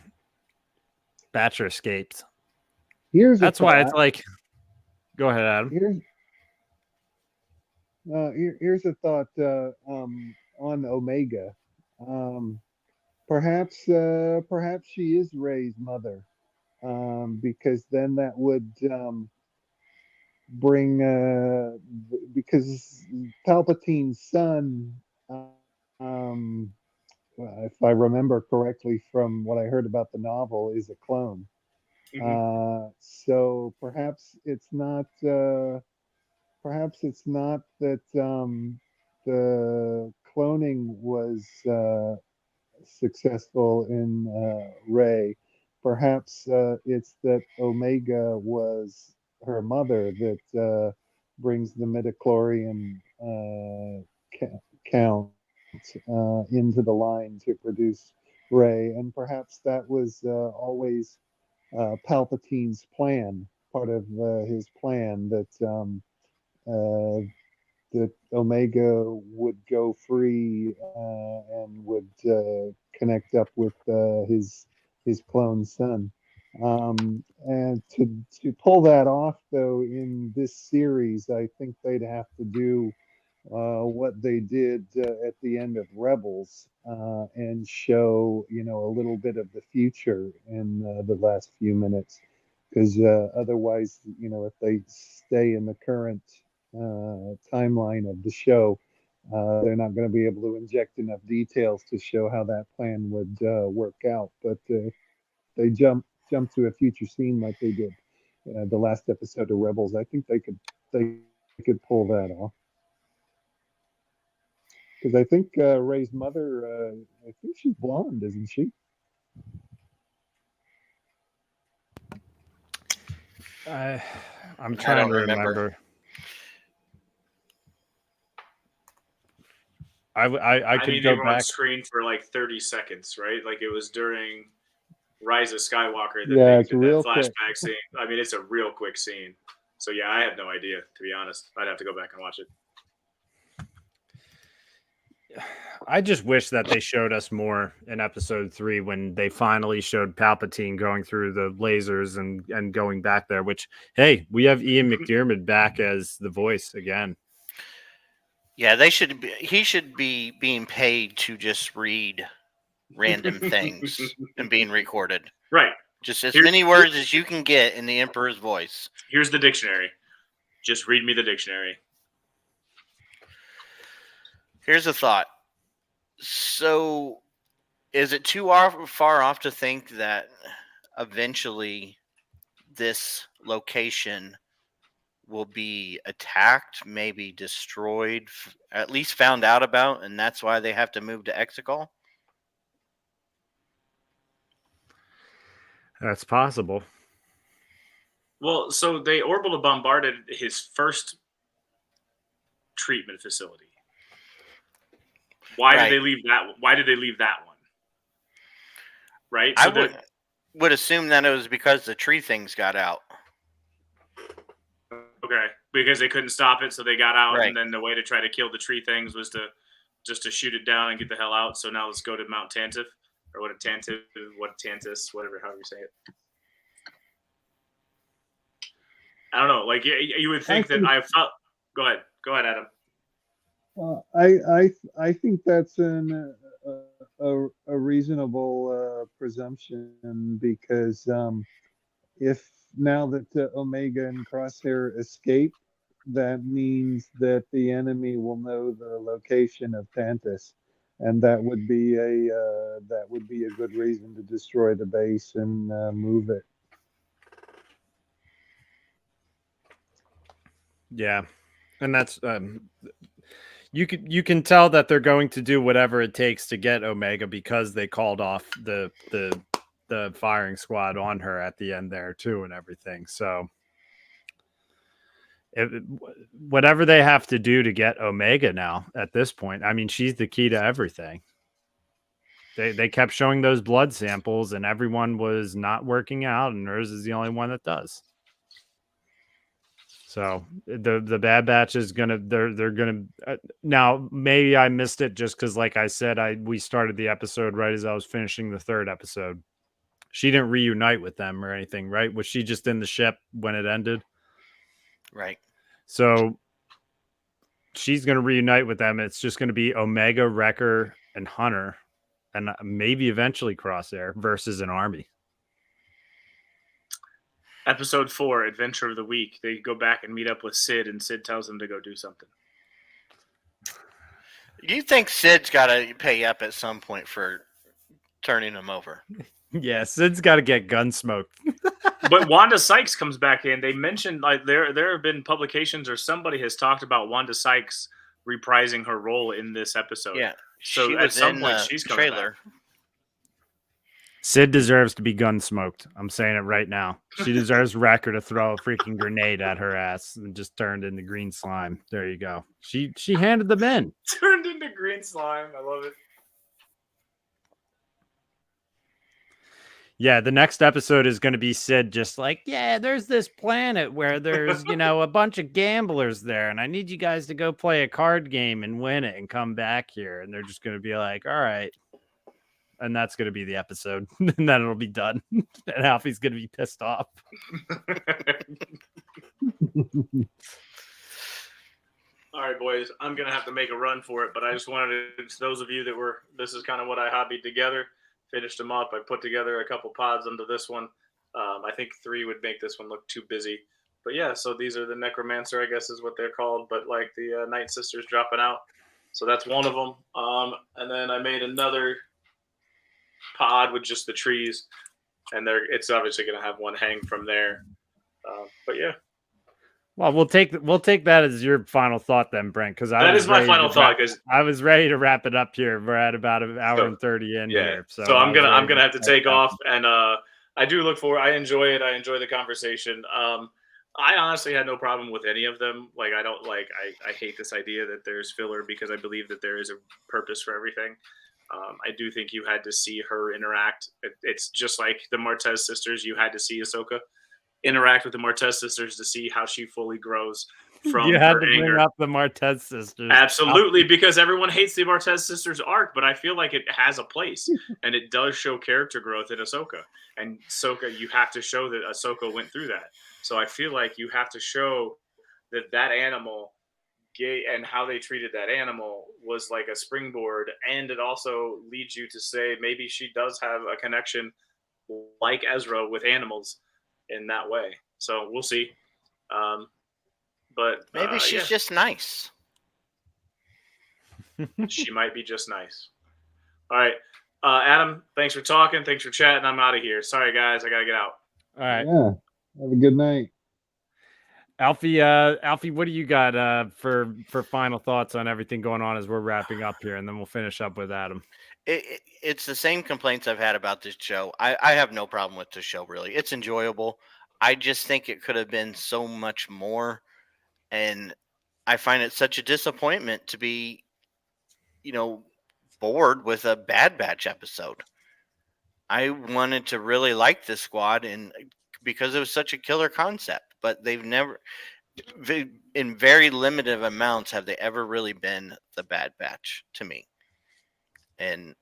Batcher escaped. Here's That's a why it's thought. like, go ahead, Adam. Here's a thought on Omega. Um, perhaps she is Ray's mother, because then that would bring because Palpatine's son, um, if I remember correctly from what I heard about the novel, is a clone. So perhaps it's not that the cloning was successful in Ray. Perhaps it's that Omega was her mother that brings the midichlorian count into the line to produce Ray, and perhaps that was always Palpatine's plan, part of his plan uh, that Omega would go free and would connect up with his clone son. And to pull that off, though, in this series, I think they'd have to do what they did at the end of Rebels and show, a little bit of the future in the last few minutes. Because otherwise, if they stay in the current timeline of the show, they're not going to be able to inject enough details to show how that plan would work out. But they jump to a future scene like they did the last episode of Rebels. I think they could pull that off. Because I think Ray's mother, I think she's blonde, isn't she? I'm I trying don't to remember. remember. I could mean, go they were on back. screen for like 30 seconds, right? Like it was during Rise of Skywalker that Yeah, they it's did that real quick. flashback scene. I mean, it's a real quick scene. So yeah, I have no idea, to be honest. I'd have to go back and watch it. I just wish that they showed us more in episode 3 when they finally showed Palpatine going through the lasers and going back there, which, hey, we have Ian McDiarmid back as the voice again. Yeah, he should be being paid to just read random things and being recorded. Right. Just as many words as you can get in the Emperor's voice. Here's the dictionary. Just read me the dictionary. Here's a thought. So, is it too far off to think that eventually this location will be attacked, maybe destroyed, at least found out about, and that's why they have to move to Exegol? That's possible. Well, so they orbital bombarded his first treatment facility. Why did they leave that? Why did they leave that one? Right. So I would assume that it was because the tree things got out. Okay, because they couldn't stop it, so they got out, Right. and then the way to try to kill the tree things was to shoot it down and get the hell out. So now let's go to Mount Tantif, or Tantis, whatever, however you say it. I don't know. Like you would think that I felt. Go ahead, Adam. I think that's a reasonable presumption because if now that Omega and Crosshair escape, that means that the enemy will know the location of Tantus, and that would be a good reason to destroy the base and move it. Yeah, and that's you can tell that they're going to do whatever it takes to get Omega because they called off the firing squad on her at the end there too and everything. So whatever they have to do to get Omega now at this point, I mean, she's the key to everything. They kept showing those blood samples and everyone was not working out, and hers is the only one that does. So the Bad Batch is gonna they're gonna now maybe I missed it just because like I said we started the episode right as I was finishing the third episode. She didn't reunite with them or anything, right? Was she just in the ship when it ended? Right. So she's gonna reunite with them. It's just gonna be Omega, Wrecker, and Hunter, and maybe eventually Crosshair versus an army. Episode 4, Adventure of the Week. They go back and meet up with Sid, and Sid tells them to go do something. You think Sid's got to pay up at some point for turning him over? Yeah, Sid's got to get gun smoked. But Wanda Sykes comes back in. They mentioned like there have been publications or somebody has talked about Wanda Sykes reprising her role in this episode. Yeah, so she at was some in point the she's coming trailer. back. Sid deserves to be gun smoked. I'm saying it right now. She deserves Wrecker to throw a freaking grenade at her ass and just turned into green slime. There you go. She handed them in. Turned into green slime. I love it. Yeah, the next episode is going to be Sid just like, yeah, there's this planet where there's, a bunch of gamblers there, and I need you guys to go play a card game and win it and come back here. And they're just going to be like, all right. And that's going to be the episode. And then it'll be done. And Alfie's going to be pissed off. All right, boys. I'm going to have to make a run for it, but I just wanted to, those of you that this is kind of what I hobbied together, finished them up. I put together a couple pods under this one. I think 3 would make this one look too busy. But yeah, so these are the Necromancer, I guess is what they're called, but like the Night Sisters dropping out. So that's one of them. And then I made another pod with just the trees, and it's obviously going to have one hang from there. But yeah. Well, we'll take that as your final thought then, Brent, because that is my final thought. Because I was ready to wrap it up here. We're at about an hour and 30 in here, so I'm gonna have to take off, and I do look forward. I enjoy it. I enjoy the conversation. I honestly had no problem with any of them. Like I don't like. I hate this idea that there's filler because I believe that there is a purpose for everything. I do think you had to see her interact. It's just like the Martez sisters. You had to see Ahsoka interact with the Martez sisters to see how she fully grows from you had her to anger. Bring up the Martez sisters. Absolutely, because everyone hates the Martez sisters arc, but I feel like it has a place, and it does show character growth in Ahsoka. And Ahsoka, you have to show that Ahsoka went through that. So I feel like you have to show that animal and how they treated that animal was like a springboard, and it also leads you to say maybe she does have a connection like Ezra with animals in that way. So we'll see. But maybe she's just nice. She might be just nice. All right. Adam, thanks for talking. Thanks for chatting. I'm out of here. Sorry, guys. I got to get out. All right. Yeah. Have a good night. Alfie, what do you got for final thoughts on everything going on as we're wrapping up here, and then we'll finish up with Adam. It's the same complaints I've had about this show. I have no problem with this show, really. It's enjoyable. I just think it could have been so much more, and I find it such a disappointment to be, bored with a Bad Batch episode. I wanted to really like this squad, and because it was such a killer concept. But they've never, in very limited amounts, have they ever really been the Bad Batch to me. And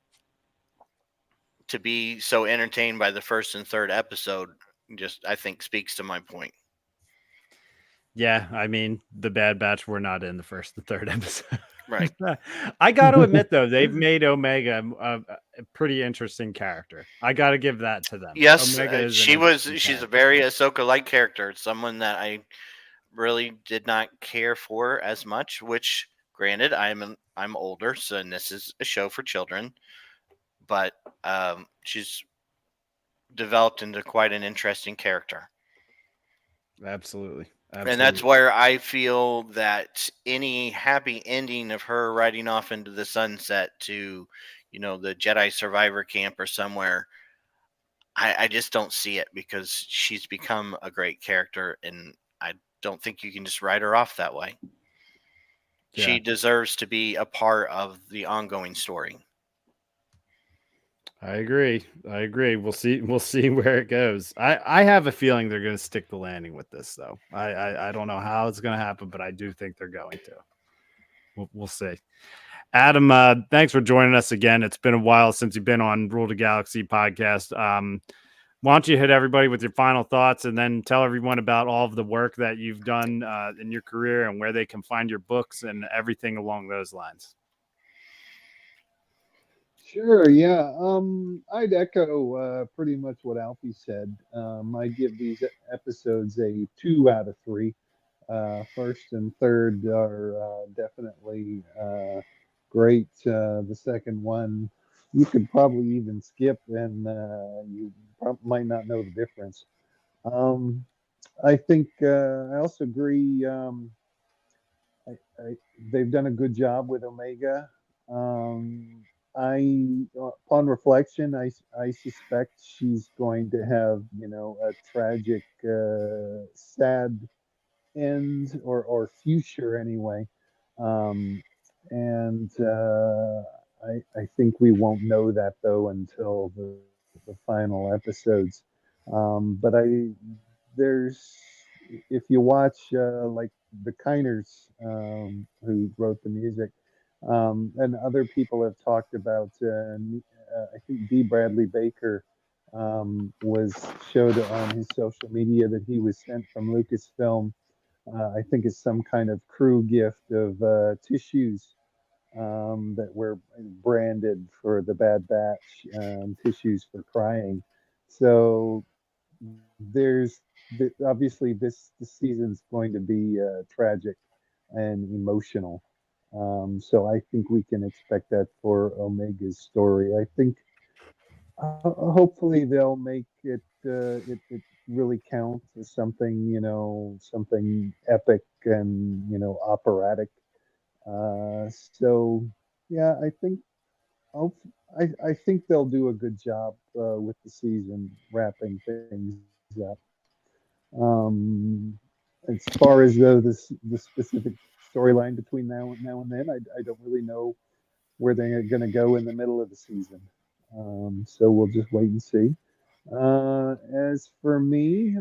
to be so entertained by the first and third episode, just I think speaks to my point. Yeah, I mean, the Bad Batch were not in the first and third episode. Right. I got to admit, though, they've made Omega a pretty interesting character. I got to give that to them. Yes, Omega is an she was. interesting She's a character. very Ahsoka-like character. Someone that I really did not care for as much. Which, granted, I'm older, so and this is a show for children. But she's developed into quite an interesting character. Absolutely. And that's where I feel that any happy ending of her riding off into the sunset to, the Jedi survivor camp or somewhere, I just don't see it because she's become a great character, and I don't think you can just write her off that way. Yeah. She deserves to be a part of the ongoing story. I agree. We'll see where it goes. I have a feeling they're going to stick the landing with this, though. I don't know how it's going to happen, but I do think they're going to. We'll see. Adam, thanks for joining us again. It's been a while since you've been on Rule the Galaxy podcast. Why don't you hit everybody with your final thoughts and then tell everyone about all of the work that you've done in your career and where they can find your books and everything along those lines. Sure, yeah. I'd echo pretty much what Alfie said. I give these episodes a 2 out of 3. First and third are definitely great. The second one, you could probably even skip, and you might not know the difference. I think I also agree. They've done a good job with Omega. Upon reflection, I suspect she's going to have, a tragic, sad end or future anyway. And I think we won't know that though until the final episodes. But there's, if you watch like the Kiners, who wrote the music, and other people have talked about, I think D. Bradley Baker was showed on his social media that he was sent from Lucasfilm. I think it's some kind of crew gift of tissues that were branded for the Bad Batch, tissues for crying. So there's obviously this season's going to be tragic and emotional. So I think we can expect that for Omega's story. I think hopefully they'll make it really count as something, something epic and, operatic. So yeah, I'll, I think they'll do a good job with the season wrapping things up. As far as though the specific storyline between now and then, I don't really know where they're going to go in the middle of the season. So we'll just wait and see. As for me,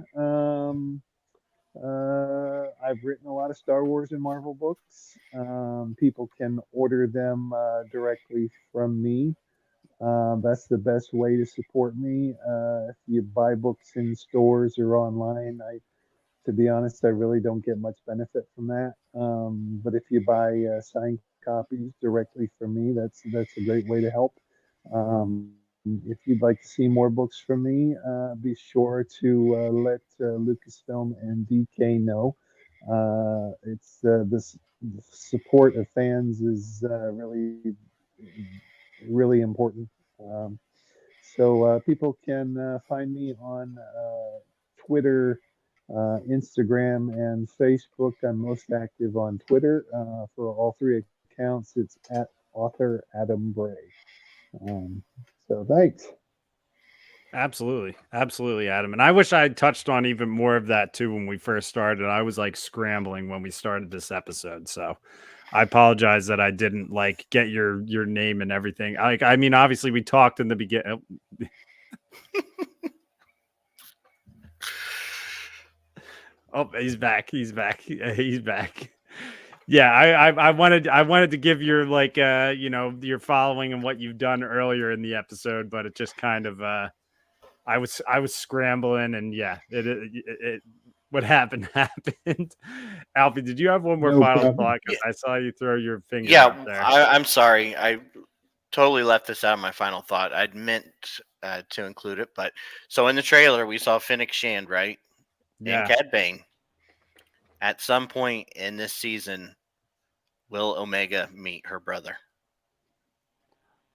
I've written a lot of Star Wars and Marvel books. People can order them directly from me. That's the best way to support me. If you buy books in stores or online, to be honest, I really don't get much benefit from that. But if you buy signed copies directly from me, that's a great way to help. If you'd like to see more books from me, be sure to let Lucasfilm and DK know. It's this the support of fans is really important. So people can find me on Twitter, Instagram, and Facebook. I'm most active on Twitter. For all 3 accounts, it's at author Adam Bray. So thanks. Absolutely, Adam. And I wish I had touched on even more of that too when we first started. I was like scrambling when we started this episode, so I apologize that I didn't like get your name and everything. I mean, obviously we talked in the beginning. Oh, he's back. He's back. Yeah, I wanted to give your your following and what you've done earlier in the episode, but it just kind of I was scrambling, and yeah, it what happened happened. Alfie, did you have one more No final problem. thought? 'Cause I saw you throw your finger Yeah, up there. I'm sorry. I totally left this out of my final thought. I'd meant to include it, but so in the trailer we saw Finnick Shand, right? And Yeah. Cad Bane. At some point in this season, will Omega meet her brother?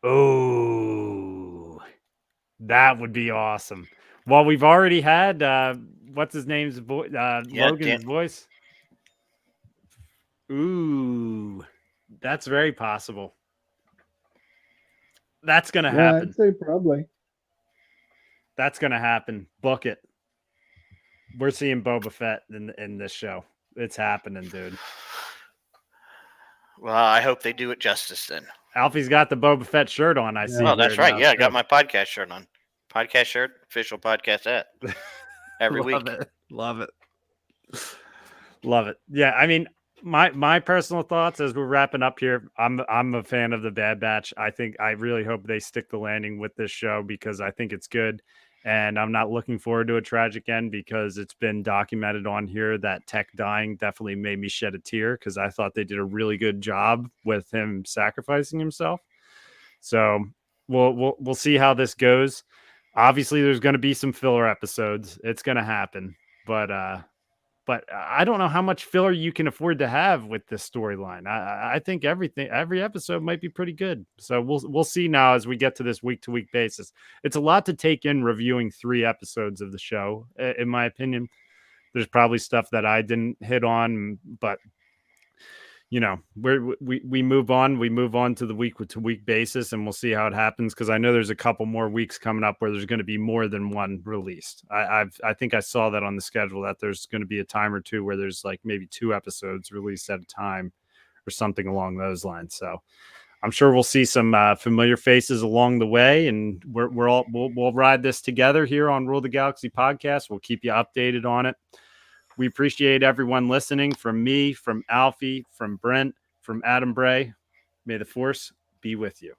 Oh, that would be awesome. Well, we've already had what's his name's voice, Logan's voice. Ooh, that's very possible. That's gonna Yeah, happen. I'd say probably. That's gonna happen. Book it. We're seeing Boba Fett in this show. It's happening, dude. Well, I hope they do it justice then. Alfie's got the Boba Fett shirt on. I see. Oh, that's here right. now, Yeah, I got too. my podcast shirt on. Podcast shirt, official podcast hat. Every Love week. it. Love it. Love it. Yeah, I mean, my personal thoughts as we're wrapping up here. I'm a fan of the Bad Batch. I really hope they stick the landing with this show because I think it's good. And I'm not looking forward to a tragic end because it's been documented on here that Tech dying definitely made me shed a tear because I thought they did a really good job with him sacrificing himself. So we'll see how this goes. Obviously, there's going to be some filler episodes. It's going to happen, but I don't know how much filler you can afford to have with this storyline. I think every episode might be pretty good. So we'll see now as we get to this week to week basis. It's a lot to take in reviewing 3 episodes of the show. In my opinion, there's probably stuff that I didn't hit on, but you know, we move on. We move on to the week to week basis, and we'll see how it happens. Because I know there's a couple more weeks coming up where there's going to be more than one released. I think I saw that on the schedule that there's going to be a time or two where there's like maybe 2 episodes released at a time, or something along those lines. So I'm sure we'll see some familiar faces along the way, and we'll ride this together here on Rule the Galaxy podcast. We'll keep you updated on it. We appreciate everyone listening. From me, from Alfie, from Brent, from Adam Bray. May the Force be with you.